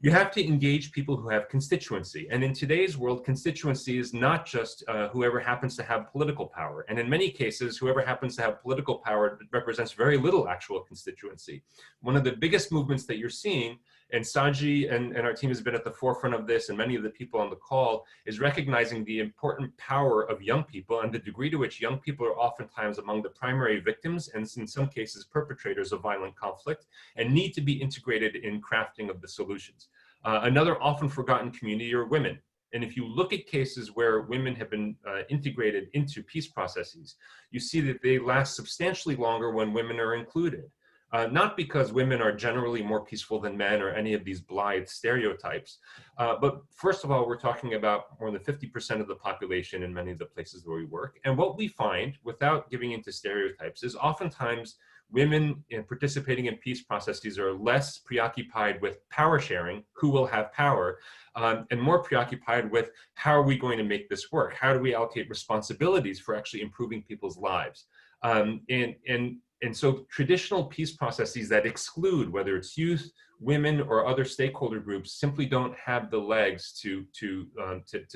you have to engage people who have constituency. And in today's world, constituency is not just whoever happens to have political power. And in many cases, whoever happens to have political power represents very little actual constituency. One of the biggest movements that you're seeing, and Saji and our team has been at the forefront of this, and many of the people on the call, is recognizing the important power of young people and the degree to which young people are oftentimes among the primary victims and in some cases perpetrators of violent conflict and need to be integrated in crafting of the solutions. Another often forgotten community are women. And if you look at cases where women have been integrated into peace processes, you see that they last substantially longer when women are included. Not because women are generally more peaceful than men or any of these blithe stereotypes, but first of all, we're talking about more than 50% of the population in many of the places where we work. And what we find, without giving into stereotypes, is oftentimes women participating in peace processes are less preoccupied with power sharing, who will have power, and more preoccupied with how are we going to make this work? How do we allocate responsibilities for actually improving people's lives? And so traditional peace processes that exclude, whether it's youth, women, or other stakeholder groups, simply don't have the legs to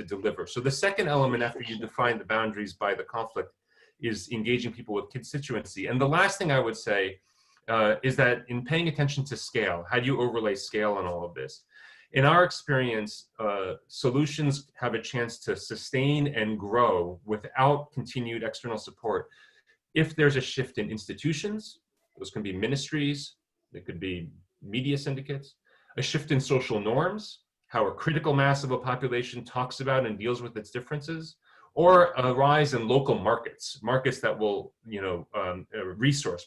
deliver. So the second element after you define the boundaries by the conflict is engaging people with constituency. And the last thing I would say is that in paying attention to scale, how do you overlay scale on all of this? In our experience, solutions have a chance to sustain and grow without continued external support if there's a shift in institutions. Those can be ministries, they could be media syndicates, a shift in social norms, how a critical mass of a population talks about and deals with its differences, or a rise in local markets that will,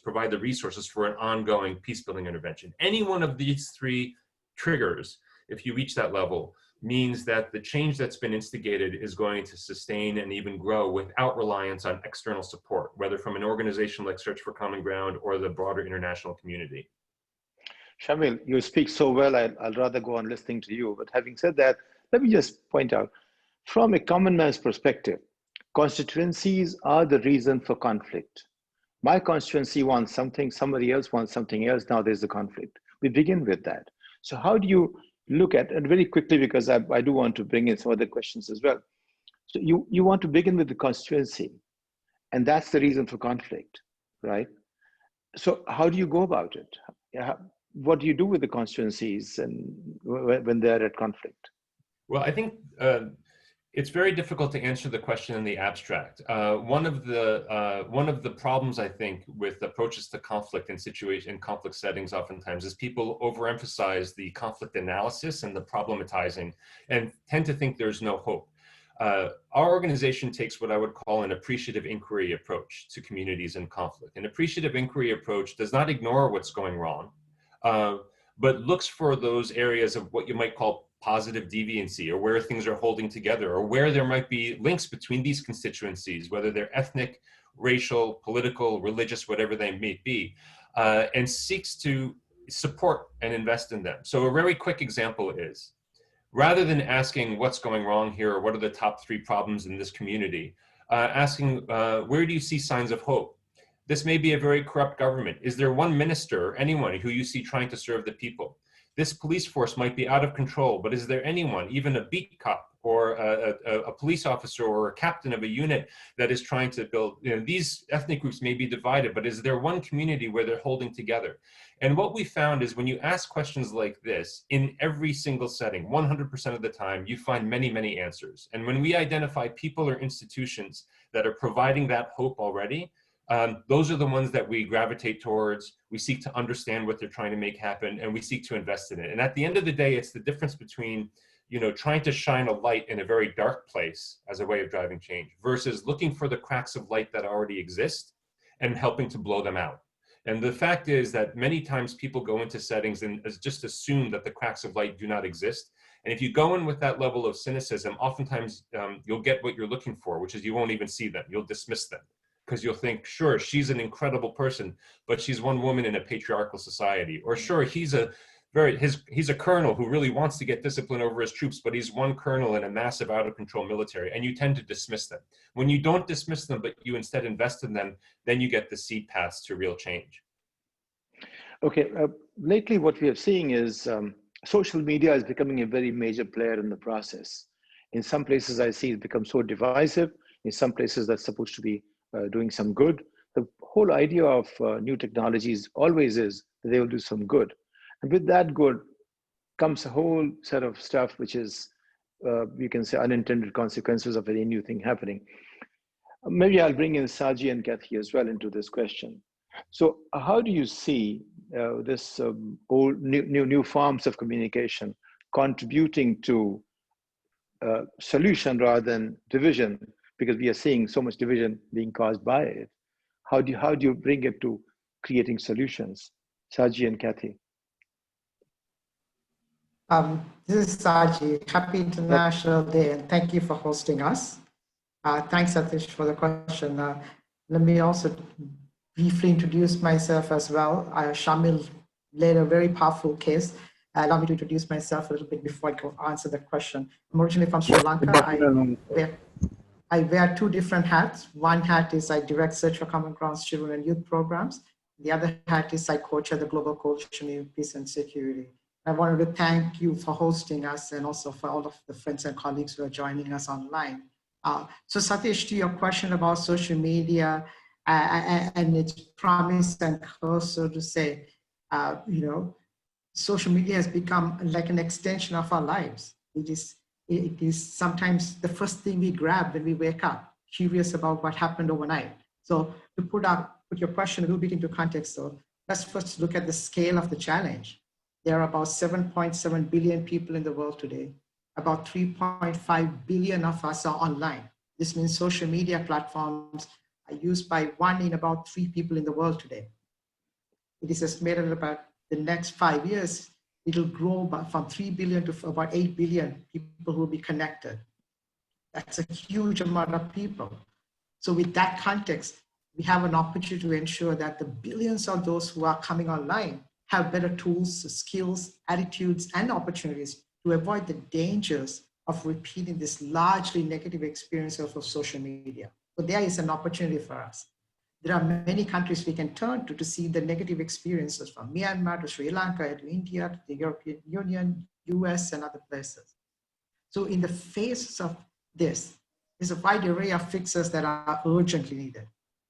provide the resources for an ongoing peace-building intervention. Any one of these three triggers, if you reach that level, means that the change that's been instigated is going to sustain and even grow without reliance on external support, whether from an organization like Search for Common Ground or the broader international community.
Shamil, you speak so well, I'll rather go on listening to you. But having said that, let me just point out, from a common man's perspective, constituencies are the reason for conflict. My constituency wants something, somebody else wants something else, now there's a conflict. We begin with that. So how do you look at, and very quickly, because I do want to bring in some other questions as well. So you want to begin with the constituency, and that's the reason for conflict, right? So how do you go about it? What do you do with the constituencies and when they're at conflict?
Well, I think it's very difficult to answer the question in the abstract. One of the problems, I think, with approaches to conflict in conflict settings oftentimes is people overemphasize the conflict analysis and the problematizing and tend to think there's no hope. Our organization takes what I would call an appreciative inquiry approach to communities in conflict. An appreciative inquiry approach does not ignore what's going wrong, but looks for those areas of what you might call positive deviancy, or where things are holding together, or where there might be links between these constituencies, whether they're ethnic, racial, political, religious, whatever they may be, and seeks to support and invest in them. So a very quick example is, rather than asking what's going wrong here, or what are the top 3 problems in this community, asking where do you see signs of hope? This may be a very corrupt government. Is there one minister or anyone who you see trying to serve the people? This police force might be out of control, but is there anyone, even a beat cop or a police officer or a captain of a unit that is trying to build, these ethnic groups may be divided, but is there one community where they're holding together? And what we found is when you ask questions like this, in every single setting, 100% of the time, you find many, many answers. And when we identify people or institutions that are providing that hope already, those are the ones that we gravitate towards. We seek to understand what they're trying to make happen, and we seek to invest in it. And at the end of the day, it's the difference between, trying to shine a light in a very dark place as a way of driving change versus looking for the cracks of light that already exist and helping to blow them out. And the fact is that many times people go into settings and just assume that the cracks of light do not exist. And if you go in with that level of cynicism, oftentimes you'll get what you're looking for, which is you won't even see them. You'll dismiss them. Because you'll think, sure, she's an incredible person, but she's one woman in a patriarchal society. Or sure, he's a colonel who really wants to get discipline over his troops, but he's one colonel in a massive out of control military, and you tend to dismiss them. When you don't dismiss them, but you instead invest in them, then you get the seed paths to real change.
Okay, lately what we are seeing is social media is becoming a very major player in the process. In some places I see it become so divisive. In some places that's supposed to be doing some good. The whole idea of new technologies always is that they will do some good. And with that good comes a whole set of stuff which is, you can say, unintended consequences of any new thing happening. Maybe I'll bring in Saji and Kathy as well into this question. So how do you see this old new forms of communication contributing to solution rather than division, because we are seeing so much division being caused by it? How do you bring it to creating solutions? Saji and Kathy.
This is Saji. Happy International Day, and thank you for hosting us. Thanks, Satish, for the question. Let me also briefly introduce myself as well. Shamil laid a very powerful case. Allow me to introduce myself a little bit before I go answer the question. I'm originally from Sri Lanka. I wear two different hats. One hat is I direct Search for Common Ground's children and youth programs. The other hat is I co-chair the Global Coalition in Peace and Security. I wanted to thank you for hosting us and also for all of the friends and colleagues who are joining us online. So Satish, to your question about social media and its promise and curse, so to say, social media has become like an extension of our lives. It is sometimes the first thing we grab when we wake up, curious about what happened overnight. So to put your question a little bit into context, though, let's first look at the scale of the challenge. There are about 7.7 billion people in the world today. About 3.5 billion of us are online. This means social media platforms are used by 1 in about 3 people in the world today. It is estimated that about the next 5 years, it'll grow from 3 billion to about 8 billion people who will be connected. That's a huge amount of people. So with that context, we have an opportunity to ensure that the billions of those who are coming online have better tools, skills, attitudes, and opportunities to avoid the dangers of repeating this largely negative experience of social media. So there is an opportunity for us. There are many countries we can turn to see the negative experiences, from Myanmar to Sri Lanka to India to the European Union, US, and other places. So in the face of this, there's a wide array of fixes that are urgently needed.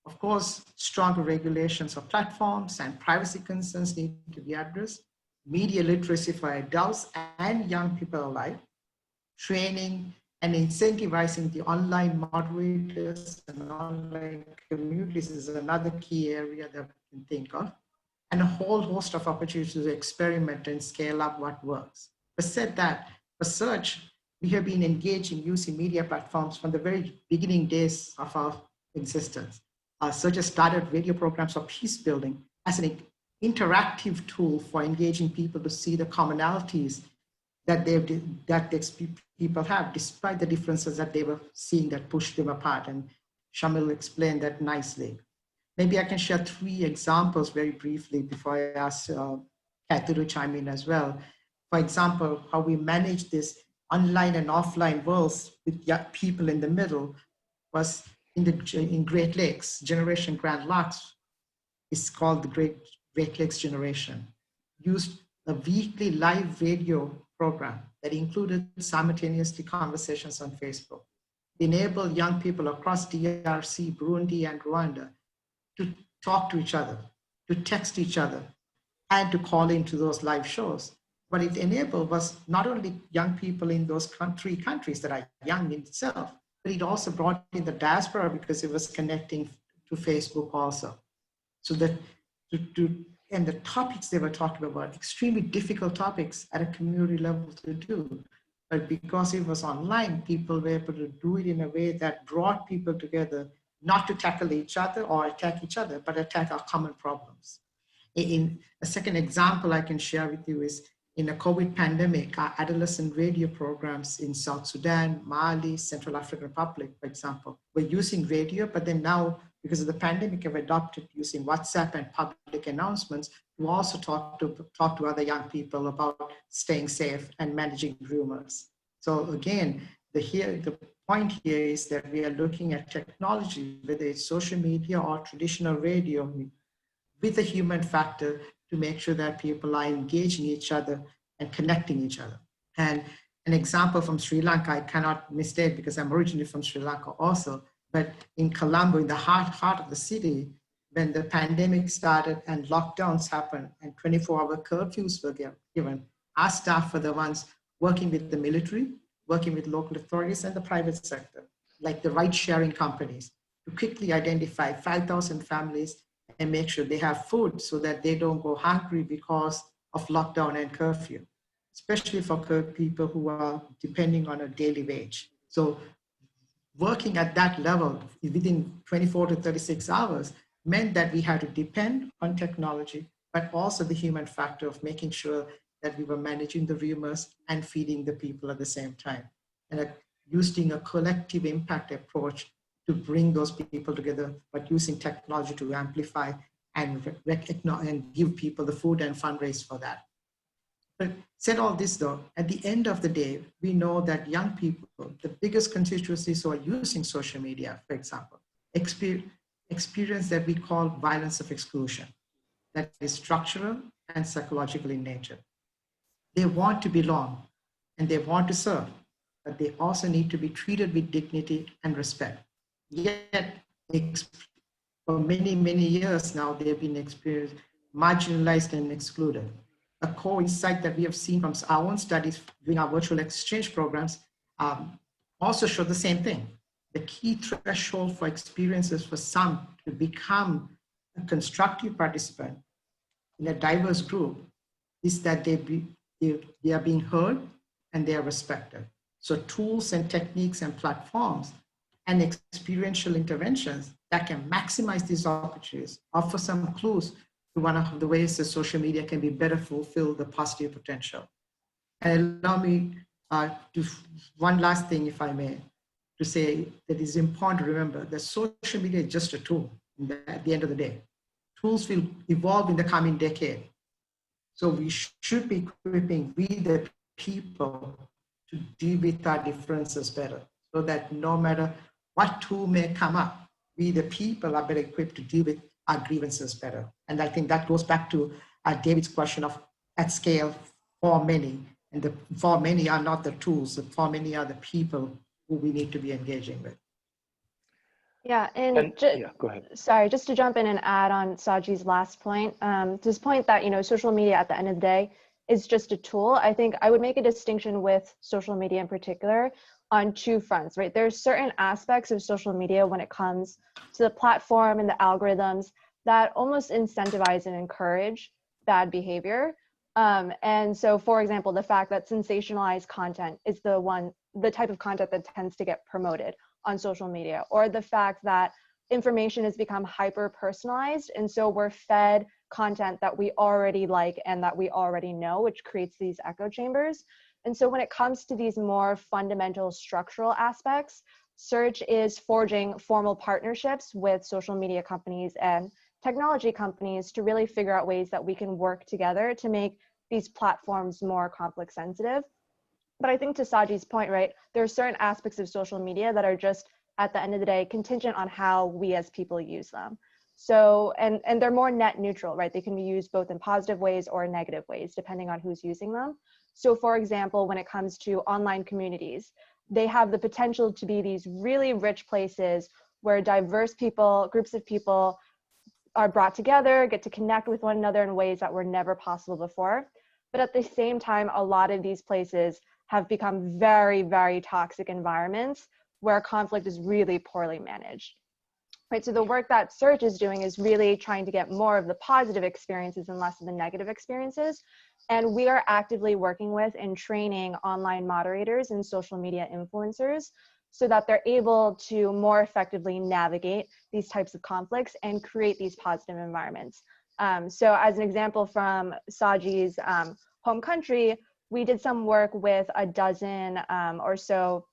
Of course, stronger regulations of platforms and privacy concerns need to be addressed, media literacy for adults and young people alike, training and incentivizing the online moderators and online communities is another key area that we can think of, and a whole host of opportunities to experiment and scale up what works. But said that, for search, we have been engaged in using media platforms from the very beginning days of our existence. Search has started radio programs for peace building as an interactive tool for engaging people to see the commonalities that people have, despite the differences that they were seeing that pushed them apart. And Shamil explained that nicely. Maybe I can share 3 examples very briefly before I ask Kathy to chime in as well. For example, how we manage this online and offline worlds with young people in the middle was in Great Lakes, Generation Grand Locks is called the Great Lakes Generation, used a weekly live radio program that included simultaneously conversations on Facebook, enabled young people across DRC, Burundi, and Rwanda to talk to each other, to text each other, and to call into those live shows. What it enabled was not only young people in those 3 countries that are young in itself, but it also brought in the diaspora because it was connecting to Facebook also. So that and the topics they were talking about, extremely difficult topics at a community level to do. But because it was online, people were able to do it in a way that brought people together, not to tackle each other or attack each other, but attack our common problems. In a second example I can share with you is in the COVID pandemic, our adolescent radio programs in South Sudan, Mali, Central African Republic, for example, were using radio, but then now, because of the pandemic, have adopted using WhatsApp and public announcements to also talk to other young people about staying safe and managing rumors. So again, the point here is that we are looking at technology, whether it's social media or traditional radio, with a human factor to make sure that people are engaging each other and connecting each other. And an example from Sri Lanka, I cannot mistake because I'm originally from Sri Lanka also, but in Colombo, in the heart of the city, when the pandemic started and lockdowns happened and 24-hour curfews were given, our staff were the ones working with the military, working with local authorities and the private sector, like the ride-sharing companies, to quickly identify 5,000 families and make sure they have food so that they don't go hungry because of lockdown and curfew, especially for people who are depending on a daily wage. So working at that level within 24 to 36 hours meant that we had to depend on technology, but also the human factor of making sure that we were managing the rumors and feeding the people at the same time. And using a collective impact approach to bring those people together, but using technology to amplify and give people the food and fundraise for that. But said all this though, at the end of the day, we know that young people, the biggest constituencies who are using social media, for example, experience that we call violence of exclusion, that is structural and psychological in nature. They want to belong and they want to serve, but they also need to be treated with dignity and respect. Yet, for many, many years now, they've been marginalized and excluded. A core insight that we have seen from our own studies during our virtual exchange programs also show the same thing. The key threshold for experiences for some to become a constructive participant in a diverse group is that they are being heard and they are respected. So tools and techniques and platforms and experiential interventions that can maximize these opportunities offer some clues to one of the ways that social media can be better fulfill the positive potential. And allow me to one last thing, if I may, to say that it's important to remember that social media is just a tool at the end of the day. Tools will evolve in the coming decade. So we should be equipping we the people to deal with our differences better, so that no matter what tool may come up, we the people are better equipped to deal with our grievances better. And I think that goes back to David's question of at scale for many. And the for many are not the tools, the for many are the people who we need to be engaging with.
Yeah,
yeah, go ahead.
Sorry, just to jump in and add on Saji's last point, to his point that, you know, social media at the end of the day is just a tool. I think I would make a distinction with social media in particular on two fronts, right? There's certain aspects of social media when it comes to the platform and the algorithms that almost incentivize and encourage bad behavior. And so, for example, the fact that sensationalized content is the type of content that tends to get promoted on social media, or the fact that information has become hyper personalized. And so we're fed content that we already like and that we already know, which creates these echo chambers. And so when it comes to these more fundamental structural aspects, Search is forging formal partnerships with social media companies and technology companies to really figure out ways that we can work together to make these platforms more conflict sensitive. But I think to Saji's point, right, there are certain aspects of social media that are just, at the end of the day, contingent on how we as people use them. So, and they're more net neutral, right? They can be used both in positive ways or negative ways, depending on who's using them. So for example, when it comes to online communities, they have the potential to be these really rich places where diverse people, groups of people are brought together, get to connect with one another in ways that were never possible before. But at the same time, a lot of these places have become very, very toxic environments where conflict is really poorly managed. Right, so the work that Search is doing is really trying to get more of the positive experiences and less of the negative experiences. And we are actively working with and training online moderators and social media influencers so that they're able to more effectively navigate these types of conflicts and create these positive environments. So as an example from Saji's home country, we did some work with a dozen or so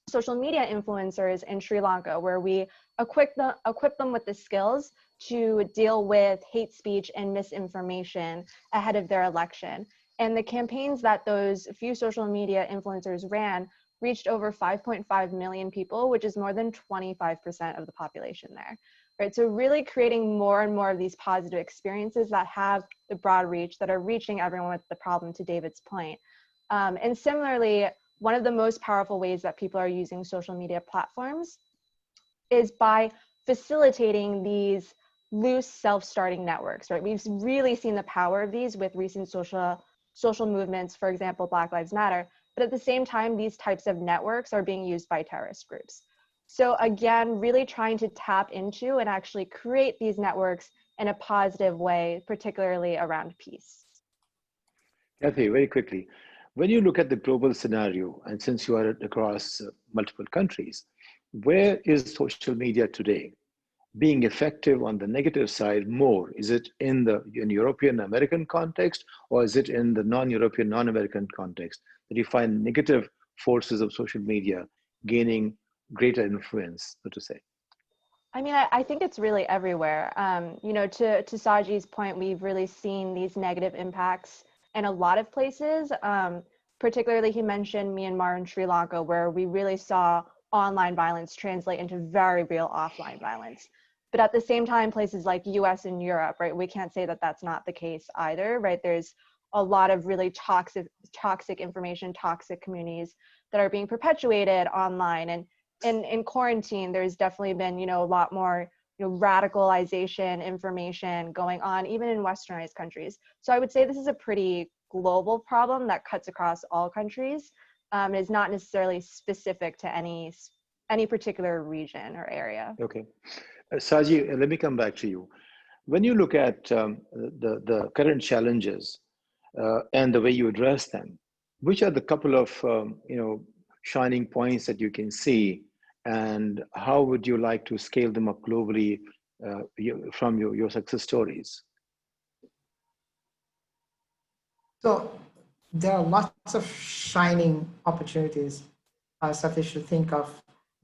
social media influencers in Sri Lanka, where we equip them with the skills to deal with hate speech and misinformation ahead of their election. And the campaigns that those few social media influencers ran reached over 5.5 million people, which is more than 25% of the population there. right? So really creating more and more of these positive experiences that have the broad reach, that are reaching everyone with the problem, to David's point. And similarly, one of the most powerful ways that people are using social media platforms is by facilitating these loose self-starting networks, right? We've really seen the power of these with recent social movements, for example, Black Lives Matter. But at the same time, these types of networks are being used by terrorist groups. So again, really trying to tap into and actually create these networks in a positive way, particularly around peace.
Kathy, very quickly, when you look at the global scenario, and since you are across multiple countries, where is social media today being effective on the negative side more? Is it in the European American context, or is it in the non-European, non-American context that you find negative forces of social media gaining greater influence, so to say?
I mean, I think it's really everywhere. You know, to Saji's point, we've really seen these negative impacts in a lot of places. Particularly, he mentioned Myanmar and Sri Lanka, where we really saw online violence translate into very real offline violence. But at the same time, places like US and Europe, right, we can't say that that's not the case either, right? There's a lot of really toxic information, toxic communities that are being perpetuated online. And in quarantine, there's definitely been, you know, a lot more, you know, radicalization information going on, even in westernized countries. So I would say this is a pretty global problem that cuts across all countries. Is not necessarily specific to any particular region or area.
Okay. Saji, let me come back to you. When you look at the current challenges and the way you address them, which are the couple of you know, shining points that you can see, and how would you like to scale them up globally from your success stories?
So there are lots of shining opportunities, Satish, to think of.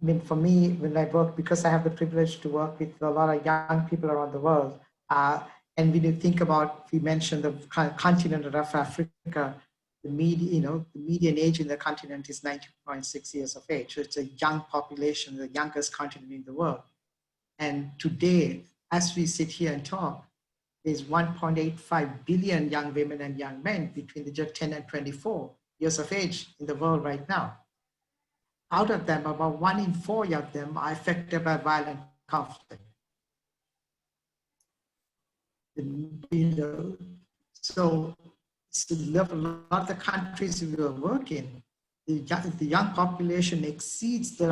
I mean, for me, when I work, because I have the privilege to work with a lot of young people around the world, and when you think about, we mentioned the continent of Africa, the median age in the continent is 90.6 years of age. So it's a young population, the youngest continent in the world. And today, as we sit here and talk, there's 1.85 billion young women and young men between the 10 and 24 years of age in the world right now. Out of them, about 1 in 4 of them are affected by violent conflict. So a lot of the countries we work in, the young population exceeds the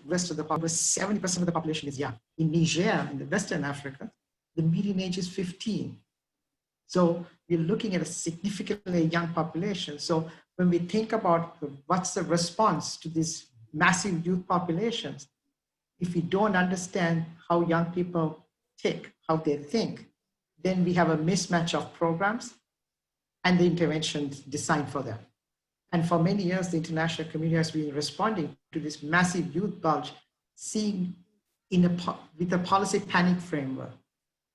rest of the population. 70% of the population is young. In Niger, in the Western Africa, the median age is 15. So we're looking at a significantly young population. So when we think about what's the response to these massive youth populations, if we don't understand how young people tick, how they think, then we have a mismatch of programs and the interventions designed for them. And for many years, the international community has been responding to this massive youth bulge, seeing with a policy panic framework,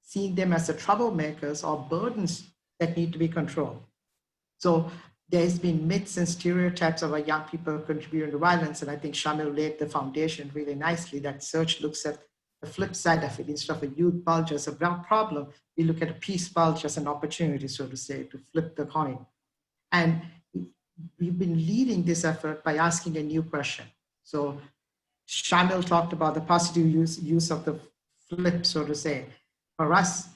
seeing them as the troublemakers or burdens that need to be controlled. So there's been myths and stereotypes of our young people contributing to violence, and I think Shamil laid the foundation really nicely. That search looks at the flip side of it. Instead of a youth bulge as a problem, we look at a peace bulge as an opportunity, so to say, to flip the coin. And we've been leading this effort by asking a new question. So Shamil talked about the positive use of the flip, so to say. For us,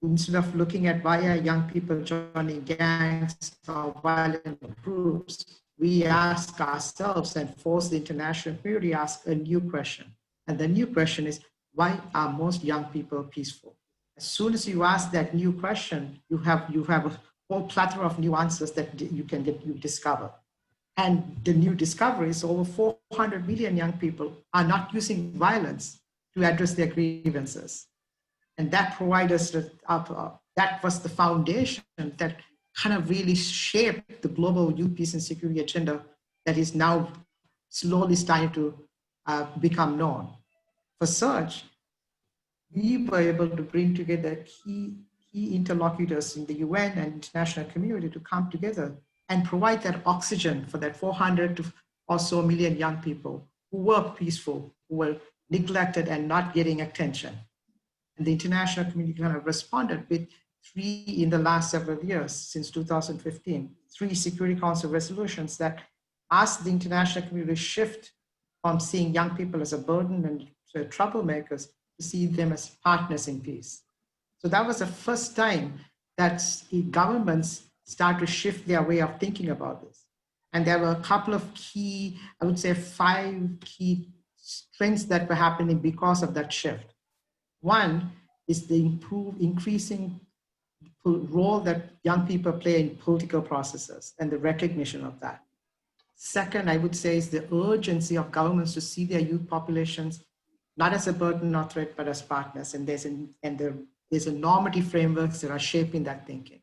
instead of looking at why are young people joining gangs or violent groups, we ask ourselves and force the international community to ask a new question. And the new question is, why are most young people peaceful? As soon as you ask that new question, you have a whole plethora of new answers that you discover. And the new discovery is over 400 million young people are not using violence to address their grievances. And that provided us, that was the foundation that kind of really shaped the global youth peace and security agenda that is now slowly starting to become known. For such, we were able to bring together key interlocutors in the UN and international community to come together and provide that oxygen for that 400 or so million young people who were peaceful, who were neglected and not getting attention. And the international community kind of responded with 3 in the last several years, since 2015, 3 Security Council resolutions that asked the international community to shift from seeing young people as a burden and troublemakers to see them as partners in peace. So that was the first time that governments start to shift their way of thinking about this. And there were a couple of key, I would say 5 key trends that were happening because of that shift. One is the increasing role that young people play in political processes and the recognition of that. Second, I would say, is the urgency of governments to see their youth populations not as a burden or threat, but as partners. And there's a normative frameworks that are shaping that thinking.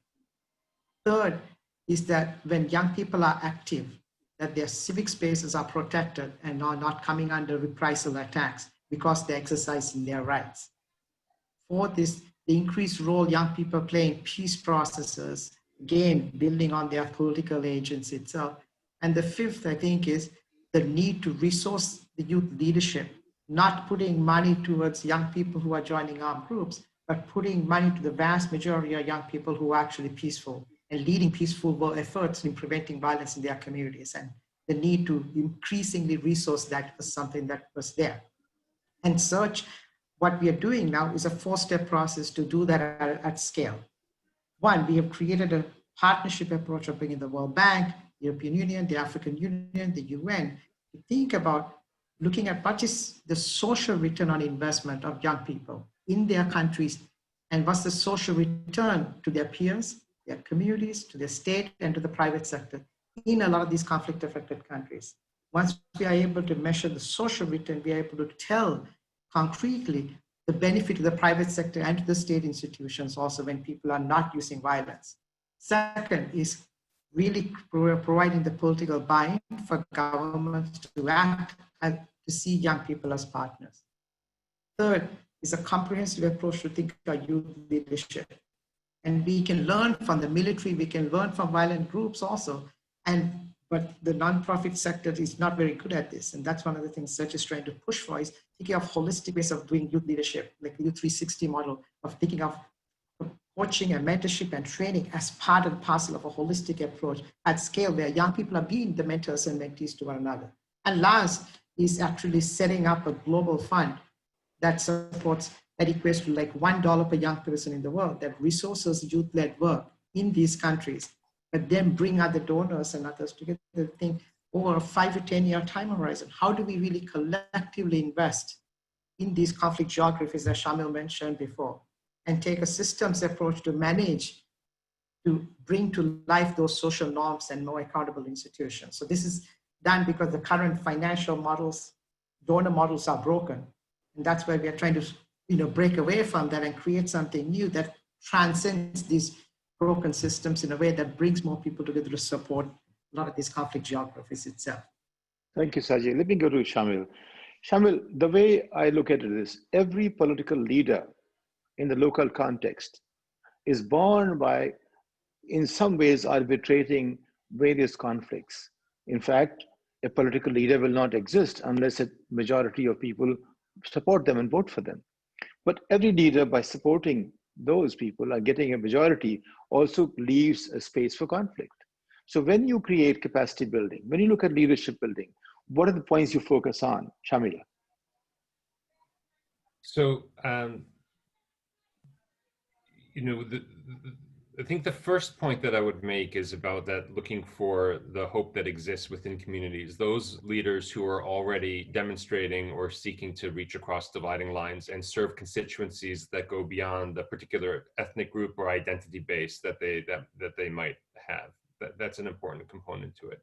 Third is that when young people are active, that their civic spaces are protected and are not coming under reprisal attacks because they're exercising their rights. Fourth is the increased role young people play in peace processes, again, building on their political agency itself. And the fifth, I think, is the need to resource the youth leadership, not putting money towards young people who are joining armed groups, but putting money to the vast majority of young people who are actually peaceful and leading peaceful efforts in preventing violence in their communities. And the need to increasingly resource that was something that was there. And such, what we are doing now is a 4-step process to do that at scale. One, we have created a partnership approach of bringing the World Bank, European Union, the African Union, the UN, to think about looking at what is the social return on investment of young people in their countries, and what's the social return to their peers, their communities, to their state, and to the private sector in a lot of these conflict-affected countries. Once we are able to measure the social return, we are able to tell concretely the benefit to the private sector and to the state institutions also when people are not using violence. Second is really providing the political buy-in for governments to act and to see young people as partners. Third is a comprehensive approach to think about youth leadership. And we can learn from the military, we can learn from violent groups also, but the nonprofit sector is not very good at this. And that's one of the things Search is trying to push for, is thinking of holistic ways of doing youth leadership, like the Youth 360 model of thinking of coaching and mentorship and training as part and parcel of a holistic approach at scale where young people are being the mentors and mentees to one another. And last is actually setting up a global fund that supports, that equates to like $1 per young person in the world, that resources youth-led work in these countries, but then bring other donors and others together to think over a 5 to 10 year time horizon. How do we really collectively invest in these conflict geographies that Shamil mentioned before, and take a systems approach to manage, to bring to life those social norms and more accountable institutions. So this is done because the current financial models, donor models are broken. And that's why we are trying to break away from that and create something new that transcends these broken systems in a way that brings more people together to support a lot of these conflict geographies itself.
Thank you, Sajid. Let me go to Shamil. Shamil, the way I look at it is every political leader in the local context is born by, in some ways, arbitrating various conflicts. In fact, a political leader will not exist unless a majority of people support them and vote for them. But every leader, by supporting those people and getting a majority, also leaves a space for conflict. So when you create capacity building, when you look at leadership building, what are the points you focus on, Shamila?
So, I think the first point that I would make is about that looking for the hope that exists within communities, those leaders who are already demonstrating or seeking to reach across dividing lines and serve constituencies that go beyond the particular ethnic group or identity base that they might have. That's an important component to it.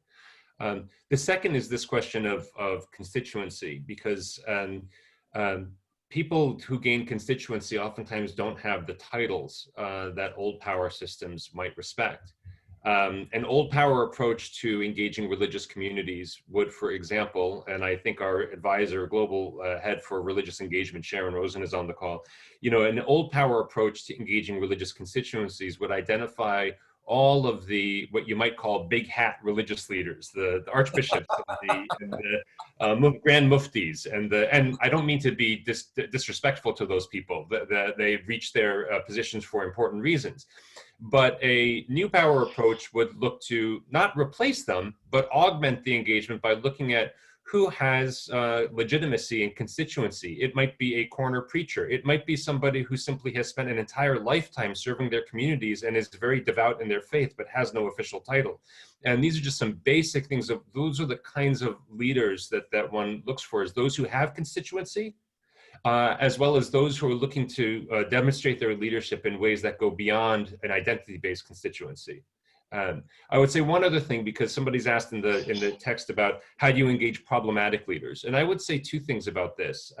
The second is this question of constituency, because people who gain constituency oftentimes don't have the titles that old power systems might respect. An old power approach to engaging religious communities would, for example, and I think our advisor, global head for religious engagement, Sharon Rosen, is on the call. An old power approach to engaging religious constituencies would identify all of the, what you might call big hat religious leaders, the archbishops and the grand muftis, and I don't mean to be disrespectful to those people. They've reached their positions for important reasons. But a new power approach would look to not replace them, but augment the engagement by looking at who has legitimacy and constituency. It might be a corner preacher. It might be somebody who simply has spent an entire lifetime serving their communities and is very devout in their faith, but has no official title. And these are just some basic things. Those are the kinds of leaders that one looks for, is those who have constituency, as well as those who are looking to demonstrate their leadership in ways that go beyond an identity-based constituency. I would say one other thing, because somebody's asked in the text about how do you engage problematic leaders, and I would say two things about this.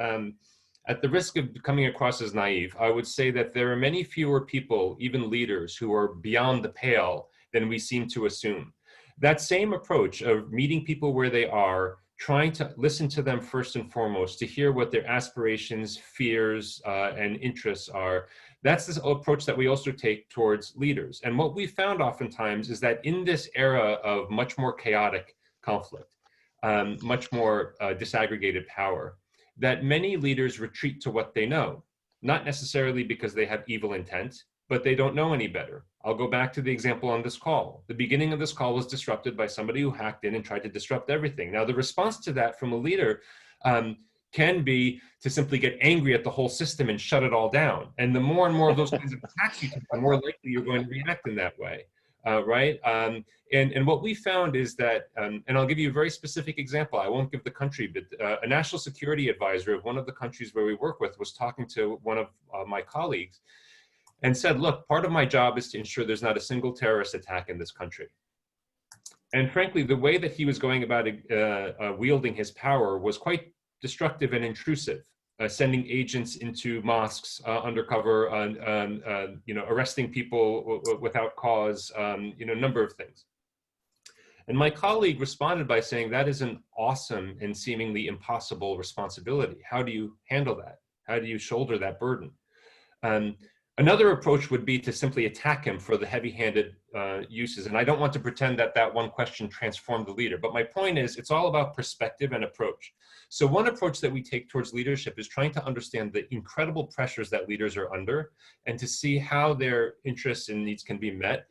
At the risk of coming across as naive, I would say that there are many fewer people, even leaders, who are beyond the pale than we seem to assume. That same approach of meeting people where they are, trying to listen to them first and foremost, to hear what their aspirations, fears, and interests are. That's this approach that we also take towards leaders. And what we found oftentimes is that in this era of much more chaotic conflict, much more disaggregated power, that many leaders retreat to what they know, not necessarily because they have evil intent, but they don't know any better. I'll go back to the example on this call. The beginning of this call was disrupted by somebody who hacked in and tried to disrupt everything. Now, the response to that from a leader can be to simply get angry at the whole system and shut it all down. And the more and more of those kinds of attacks you take, the more likely you're going to react in that way, right? And what we found is that, and I'll give you a very specific example. I won't give the country, but a national security advisor of one of the countries where we work with was talking to one of my colleagues and said, look, part of my job is to ensure there's not a single terrorist attack in this country. And frankly, the way that he was going about wielding his power was quite destructive and intrusive, sending agents into mosques undercover, arresting people without cause, a number of things. And my colleague responded by saying, that is an awesome and seemingly impossible responsibility. How do you handle that? How do you shoulder that burden? Another approach would be to simply attack him for the heavy-handed uses. And I don't want to pretend that that one question transformed the leader, but my point is it's all about perspective and approach. So one approach that we take towards leadership is trying to understand the incredible pressures that leaders are under and to see how their interests and needs can be met,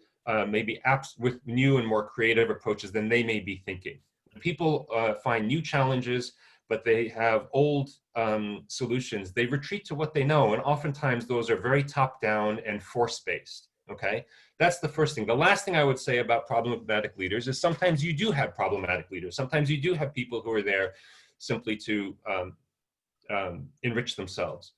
maybe with new and more creative approaches than they may be thinking. People find new challenges, but they have old solutions. They retreat to what they know, and oftentimes those are very top-down and force-based, okay? That's the first thing. The last thing I would say about problematic leaders is sometimes you do have problematic leaders. Sometimes you do have people who are there simply to enrich themselves.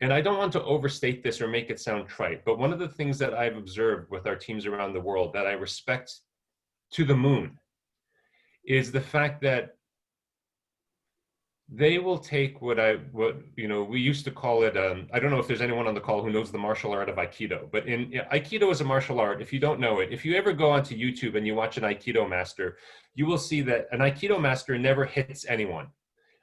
And I don't want to overstate this or make it sound trite, but one of the things that I've observed with our teams around the world that I respect to the moon is the fact that they will take what we used to call it, I don't know if there's anyone on the call who knows the martial art of Aikido, but Aikido is a martial art. If you don't know it, if you ever go onto YouTube and you watch an Aikido master, you will see that an Aikido master never hits anyone.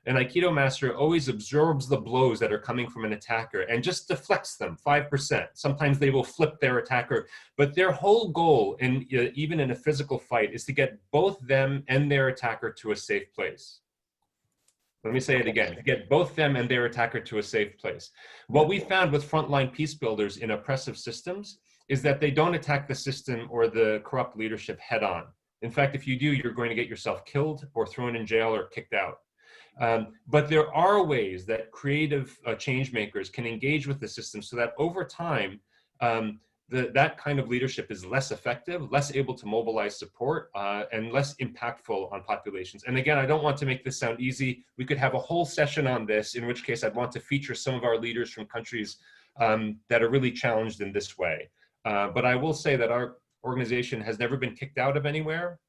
An Aikido master always absorbs the blows that are coming from an attacker and just deflects them 5%. Sometimes they will flip their attacker, but their whole goal, even in a physical fight, is to get both them and their attacker to a safe place. Let me say it again, to get both them and their attacker to a safe place. What we found with frontline peace builders in oppressive systems is that they don't attack the system or the corrupt leadership head on. In fact, if you do, you're going to get yourself killed or thrown in jail or kicked out. But there are ways that creative change makers can engage with the system so that over time, that kind of leadership is less effective, less able to mobilize support, and less impactful on populations. And again, I don't want to make this sound easy. We could have a whole session on this, in which case I'd want to feature some of our leaders from countries that are really challenged in this way. But I will say that our organization has never been kicked out of anywhere,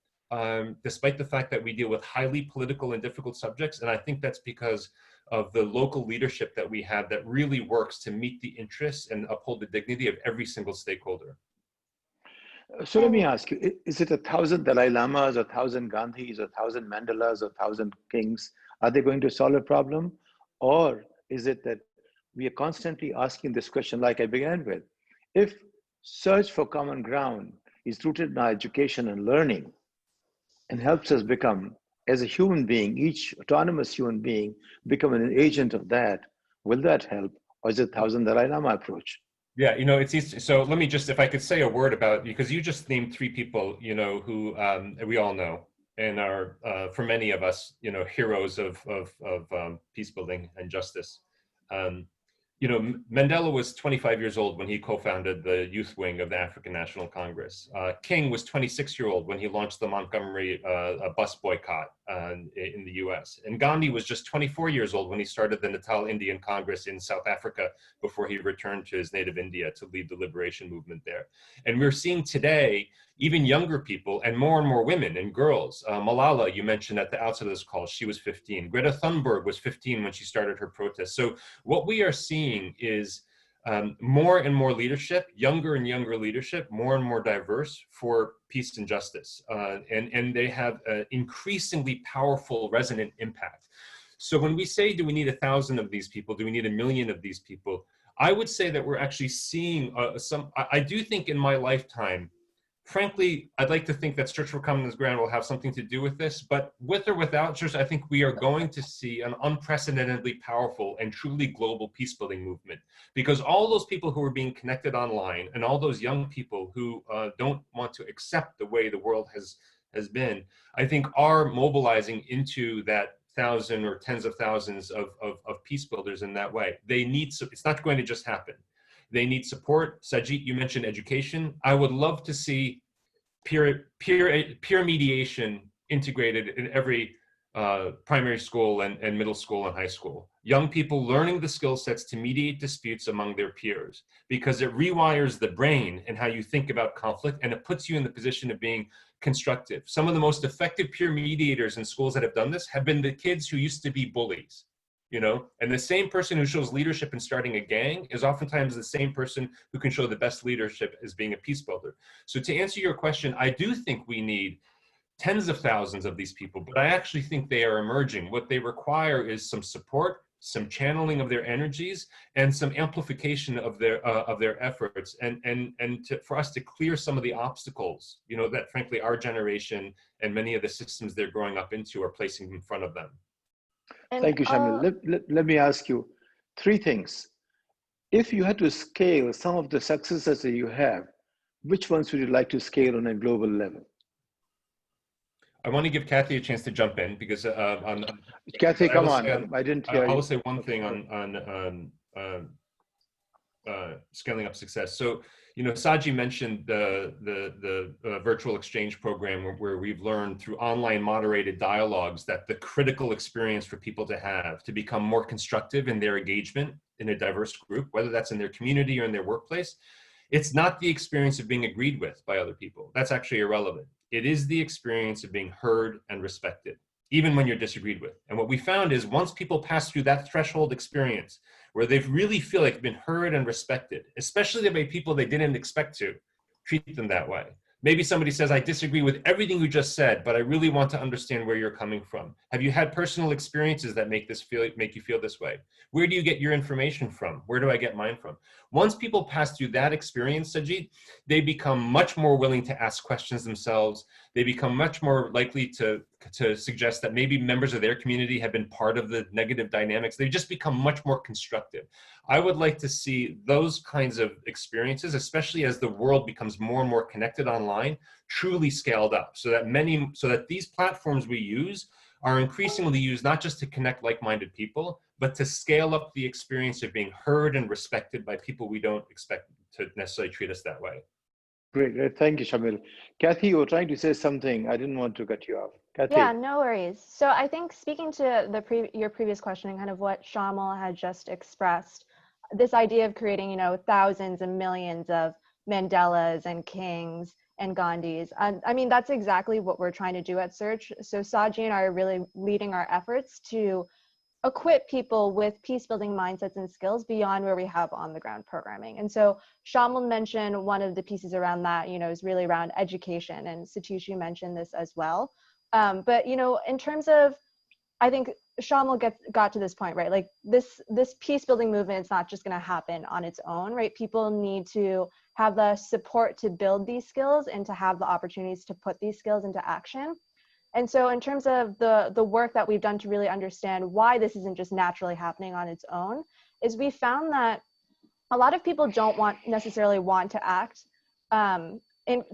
despite the fact that we deal with highly political and difficult subjects. And I think that's because of the local leadership that we have that really works to meet the interests and uphold the dignity of every single stakeholder.
So let me ask you, is it 1,000 Dalai Lamas, 1,000 Gandhis, 1,000 Mandelas, 1,000 kings? Are they going to solve a problem? Or is it that we are constantly asking this question like I began with? If search for common ground is rooted in our education and learning and helps us become, as a human being, each autonomous human being, become an agent of that, will that help? Or is it Thousand Dalai Lama approach?
Yeah, you know, it's easy. So let me just, if I could say a word about, because you just named three people, you know, who we all know and are, for many of us, you know, heroes of peace building and justice. You know, Mandela was 25 years old when he co-founded the youth wing of the African National Congress. King was 26-year-old when he launched the Montgomery bus boycott in the US. And Gandhi was just 24 years old when he started the Natal Indian Congress in South Africa before he returned to his native India to lead the liberation movement there. And we're seeing today even younger people and more women and girls. Malala, you mentioned at the outset of this call, she was 15. Greta Thunberg was 15 when she started her protest. So what we are seeing is more and more leadership, younger and younger leadership, more and more diverse for peace and justice. And they have an increasingly powerful resonant impact. So when we say, do we need 1,000 of these people? Do we need 1 million of these people? I would say that we're actually seeing I do think in my lifetime, frankly, I'd like to think that Search for Common Ground will have something to do with this, but with or without Search, I think we are going to see an unprecedentedly powerful and truly global peace building movement, because all those people who are being connected online and all those young people who don't want to accept the way the world has been, I think are mobilizing into that 1,000 or tens of thousands of peace builders in that way. They need, it's not going to just happen. They need support. Sajid, you mentioned education. I would love to see peer mediation integrated in every primary school and middle school and high school. Young people learning the skill sets to mediate disputes among their peers, because it rewires the brain and how you think about conflict, and it puts you in the position of being constructive. Some of the most effective peer mediators in schools that have done this have been the kids who used to be bullies. You know, and the same person who shows leadership in starting a gang is oftentimes the same person who can show the best leadership as being a peace builder. So to answer your question, I do think we need tens of thousands of these people, but I actually think they are emerging. What they require is some support, some channeling of their energies, and some amplification of their efforts, for us to clear some of the obstacles, you know, that frankly our generation and many of the systems they're growing up into are placing in front of them.
Thank you, Shamil. Let me ask you 3 things. If you had to scale some of the successes that you have, which ones would you like to scale on a global level?
I want to give Kathy a chance to jump in because
Kathy, come on. I didn't hear you.
I will say one thing on scaling up success. So, you know, Saji mentioned the virtual exchange program where we've learned through online moderated dialogues that the critical experience for people to have to become more constructive in their engagement in a diverse group, whether that's in their community or in their workplace, it's not the experience of being agreed with by other people. That's actually irrelevant. It is the experience of being heard and respected, even when you're disagreed with. And what we found is once people pass through that threshold experience where they really feel like been heard and respected, especially by people they didn't expect to, treat them that way. Maybe somebody says, I disagree with everything you just said, but I really want to understand where you're coming from. Have you had personal experiences that make you feel this way? Where do you get your information from? Where do I get mine from? Once people pass through that experience, Sajid, they become much more willing to ask questions themselves. They become much more likely to suggest that maybe members of their community have been part of the negative dynamics. They just become much more constructive. I would like to see those kinds of experiences, especially as the world becomes more and more connected online, truly scaled up so that these platforms we use are increasingly used not just to connect like-minded people, but to scale up the experience of being heard and respected by people we don't expect to necessarily treat us that way.
Great. Thank you, Shamil. Kathy, you were trying to say something. I didn't want to cut you off. Kathy.
Yeah, no worries. So I think speaking to your previous question and kind of what Shamil had just expressed, this idea of creating, you know, thousands and millions of Mandelas and Kings and Gandhis. I mean, that's exactly what we're trying to do at Search. So Saji and I are really leading our efforts to equip people with peace building mindsets and skills beyond where we have on the ground programming. And so Shamil mentioned one of the pieces around that, you know, is really around education, and Satish, you mentioned this as well. But, you know, in terms of, I think Shamil got to this point, right? Like this peace building movement is not just going to happen on its own, right? People need to have the support to build these skills and to have the opportunities to put these skills into action. And so in terms of the work that we've done to really understand why this isn't just naturally happening on its own, is we found that a lot of people don't necessarily want to act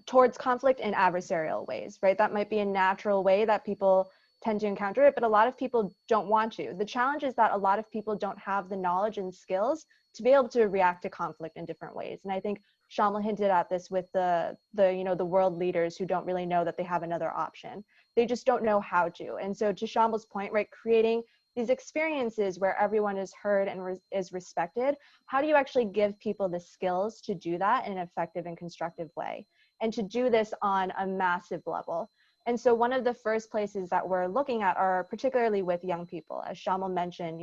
towards conflict in adversarial ways, right? That might be a natural way that people tend to encounter it, but a lot of people don't want to. The challenge is that a lot of people don't have the knowledge and skills to be able to react to conflict in different ways. And I think Shamil hinted at this with the world leaders who don't really know that they have another option. They just don't know how to. And so to Shamil's point, right, creating these experiences where everyone is heard and is respected, how do you actually give people the skills to do that in an effective and constructive way? And to do this on a massive level. And so one of the first places that we're looking at are particularly with young people. As Shamil mentioned,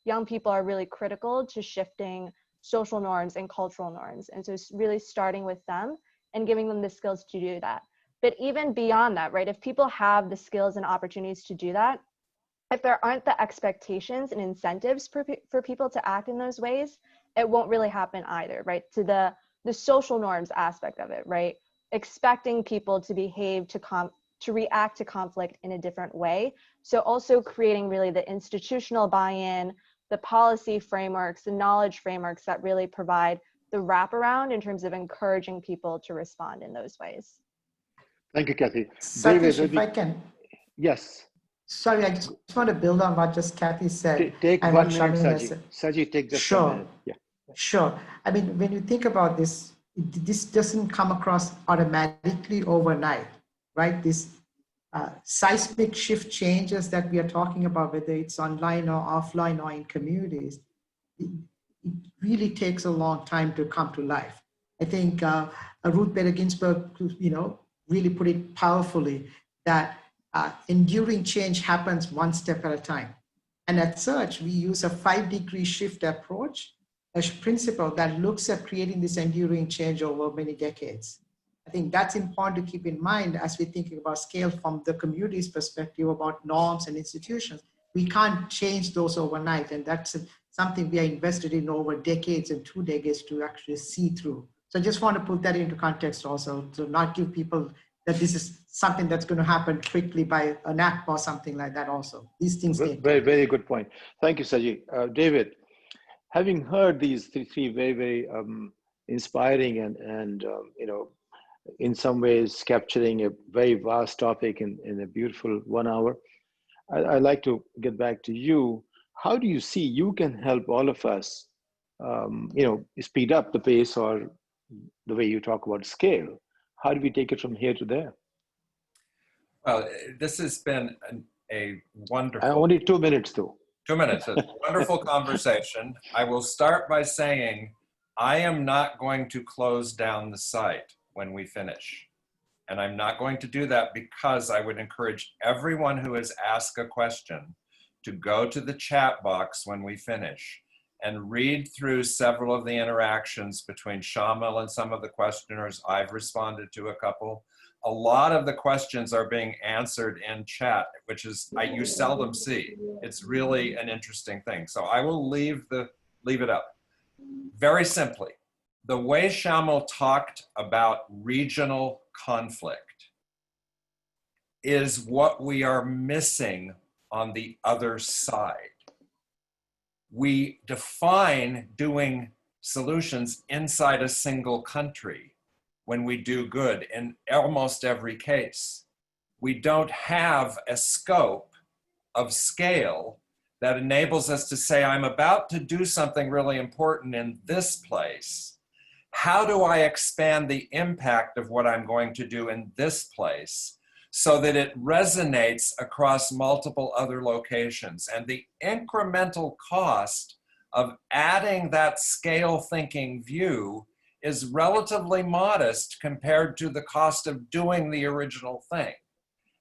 young people are really critical to shifting social norms and cultural norms. And so it's really starting with them and giving them the skills to do that. But even beyond that, right, if people have the skills and opportunities to do that, if there aren't the expectations and incentives for people to act in those ways, it won't really happen either, right? To the social norms aspect of it, right? Expecting people to behave, to react to conflict in a different way. So also creating really the institutional buy-in, the policy frameworks, the knowledge frameworks that really provide the wraparound in terms of encouraging people to respond in those ways.
Thank you, Kathy.
Satish,
David,
if I can.
Yes.
Sorry, I just want to build on what just Kathy said.
Take
and
1
what
minute,
Shamil has
Saji.
said.
Saji, take just
Sure.
1 minute. Yeah.
Sure. I mean, when you think about this, this doesn't come across automatically overnight, right? This seismic shift changes that we are talking about, whether it's online or offline or in communities, it really takes a long time to come to life. I think Ruth Bader Ginsburg, really put it powerfully that enduring change happens one step at a time. And at Search, we use a 5-degree shift approach, a principle that looks at creating this enduring change over many decades. I think that's important to keep in mind as we're thinking about scale from the community's perspective about norms and institutions. We can't change those overnight, and that's something we are invested in over decades and 2 decades to actually see through. So I just want to put that into context also, to not give people that this is something that's going to happen quickly by an app or something like that also. These things take
Very,
time.
very good point. Thank you, Saji. David, having heard these three very, very inspiring and in some ways capturing a very vast topic in a beautiful 1 hour, I'd like to get back to you. How do you see you can help all of us, speed up the pace or the way you talk about scale? How do we take it from here to there?
Well, this has been a wonderful...
Only 2 minutes though.
2 minutes, a wonderful conversation. I will start by saying, I am not going to close down the site when we finish. And I'm not going to do that because I would encourage everyone who has asked a question to go to the chat box when we finish and read through several of the interactions between Shamil and some of the questioners. I've responded to a couple. A lot of the questions are being answered in chat, which is you seldom see. It's really an interesting thing. So I will leave it up. Very simply, the way Shamil talked about regional conflict is what we are missing on the other side. We define doing solutions inside a single country when we do good in almost every case. We don't have a scope of scale that enables us to say, I'm about to do something really important in this place. How do I expand the impact of what I'm going to do in this place so that it resonates across multiple other locations? And the incremental cost of adding that scale thinking view is relatively modest compared to the cost of doing the original thing.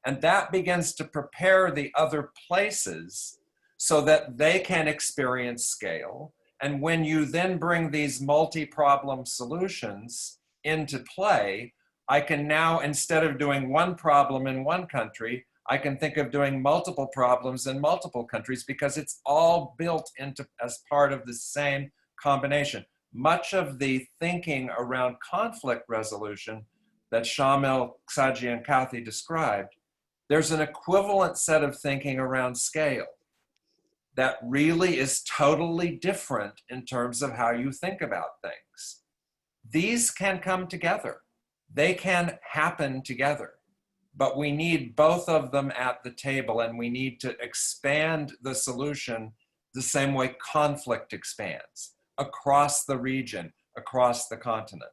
And that begins to prepare the other places so that they can experience scale. And when you then bring these multi-problem solutions into play, I can now, instead of doing one problem in one country, I can think of doing multiple problems in multiple countries because it's all built into as part of the same combination. much of the thinking around conflict resolution that Shamil, Saji, and Kathy described, there's an equivalent set of thinking around scale that really is totally different in terms of how you think about things. These can come together. They can happen together, but we need both of them at the table, and we need to expand the solution the same way conflict expands across the region, across the continent.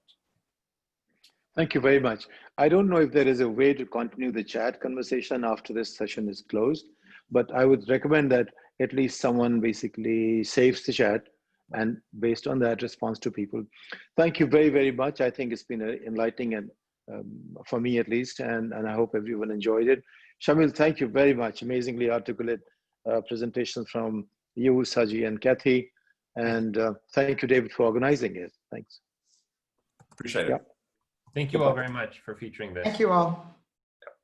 Thank you very much. I don't know if there is a way to continue the chat conversation after this session is closed, but I would recommend that at least someone basically saves the chat and based on that responds to people. Thank you very, very much. I think it's been enlightening and for me at least, and I hope everyone enjoyed it. Shamil, thank you very much. Amazingly articulate presentation from you, Saji, and Kathy. And thank you, David, for organizing it. Thanks.
Appreciate it.
Yeah.
Thank you all very much for featuring this.
Thank you all.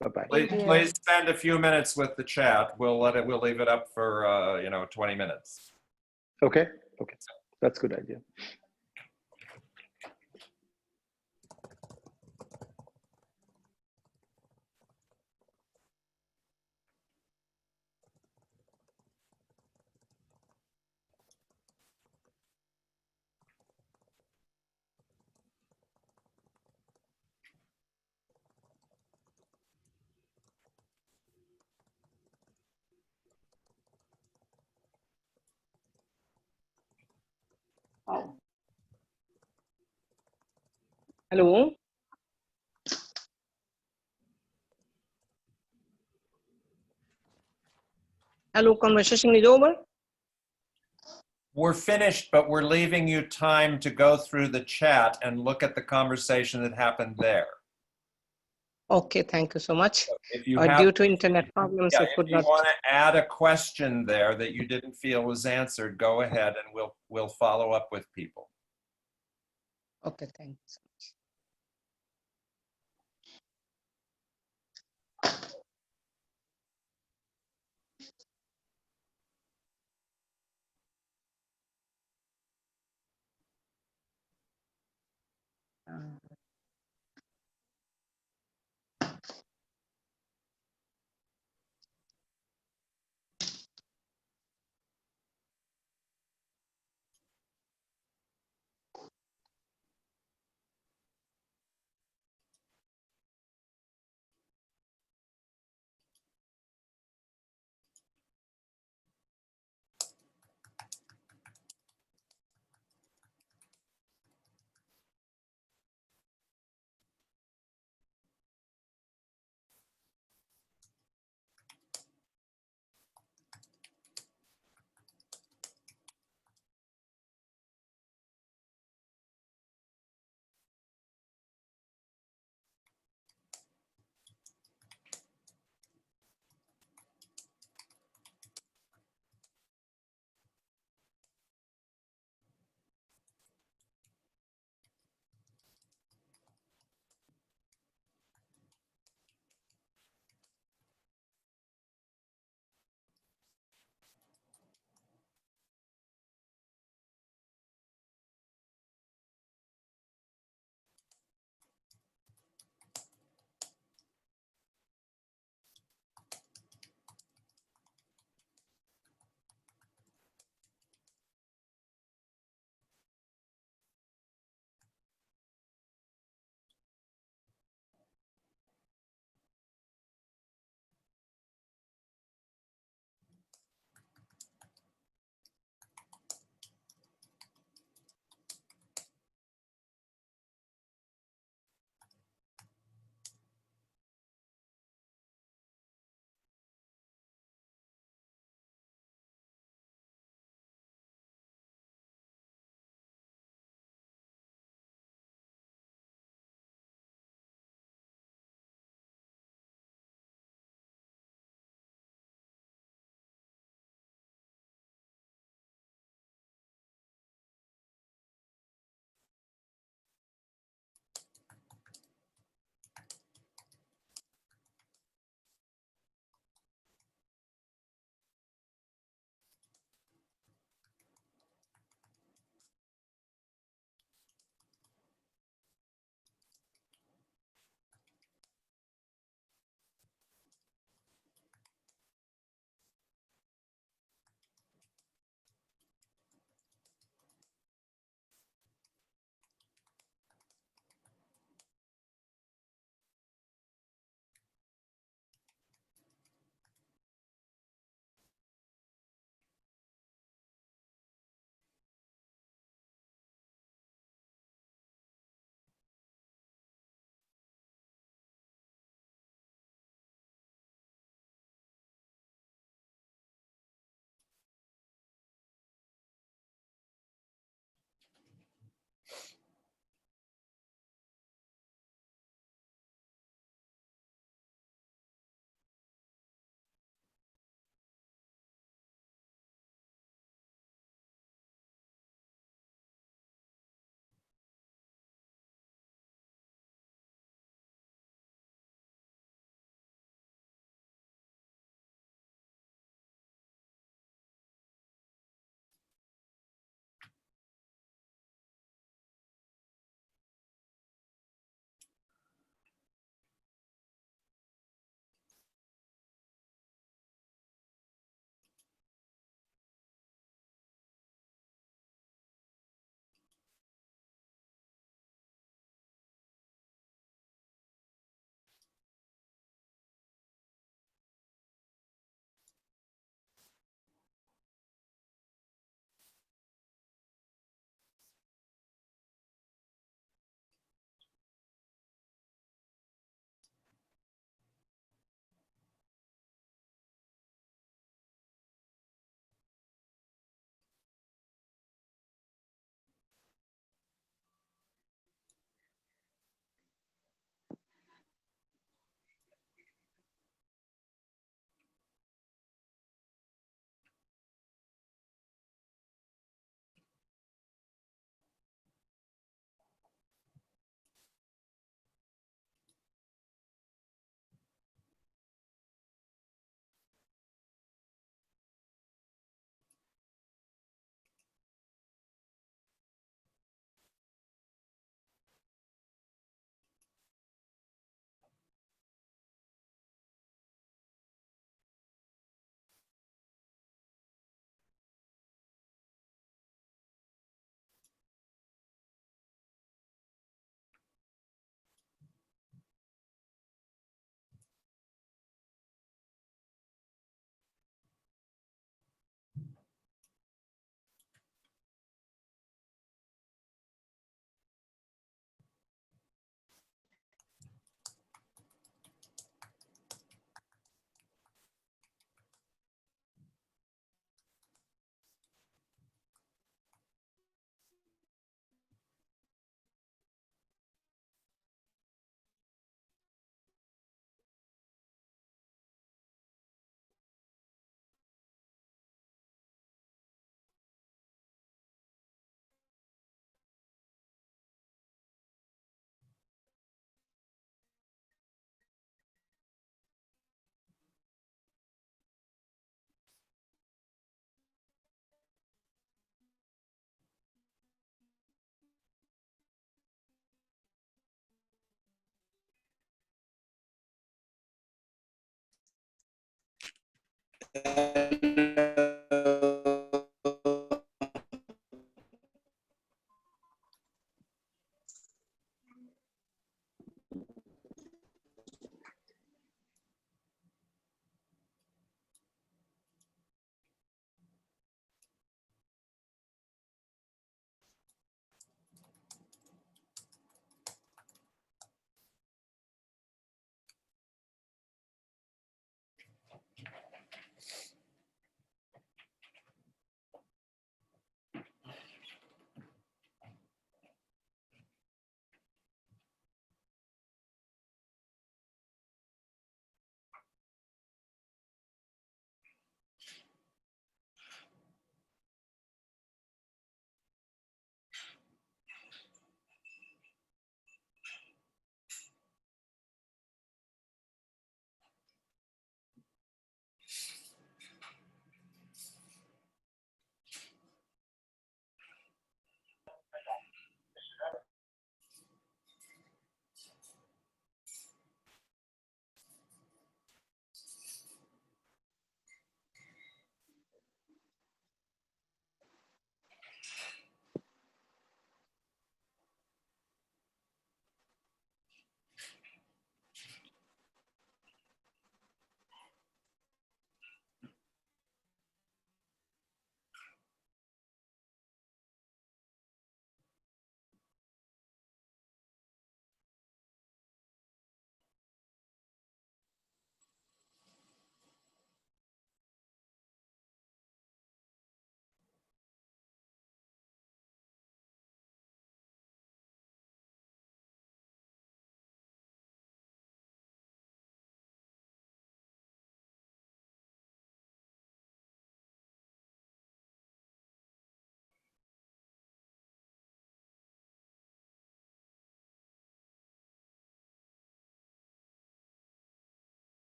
Bye-bye.
Please spend a few minutes with the chat. We'll leave it up for 20 minutes.
Okay. Okay. That's a good idea.
Hello. Hello, conversation is over.
We're finished, but we're leaving you time to go through the chat and look at the conversation that happened there.
Okay, thank you so much.
If you have,
due to internet problems, I could
if you
not.
want to add a question there that you didn't feel was answered, go ahead and we'll follow up with people.
Okay, thanks.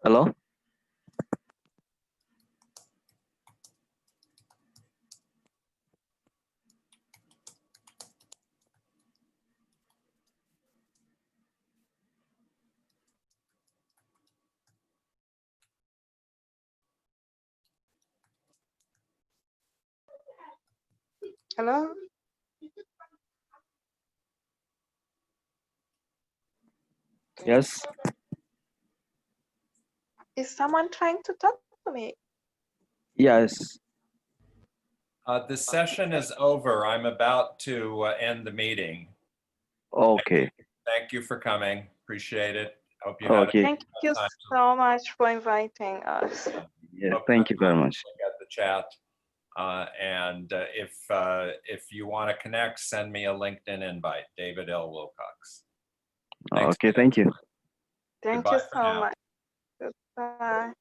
Hello?
Hello?
Yes.
Is someone trying to talk to me?
Yes.
The session is over. I'm about to end the meeting.
Okay.
Thank you for coming. Appreciate it. Hope you had
Okay.
Thank you
time.
so much for inviting us.
Yeah. Thank you very much.
Look at the chat. If you want to connect, send me a LinkedIn invite, David L. Wilcox. Thanks.
Okay. Thank you.
Thank
Goodbye
you
for
so
now.
much. Goodbye.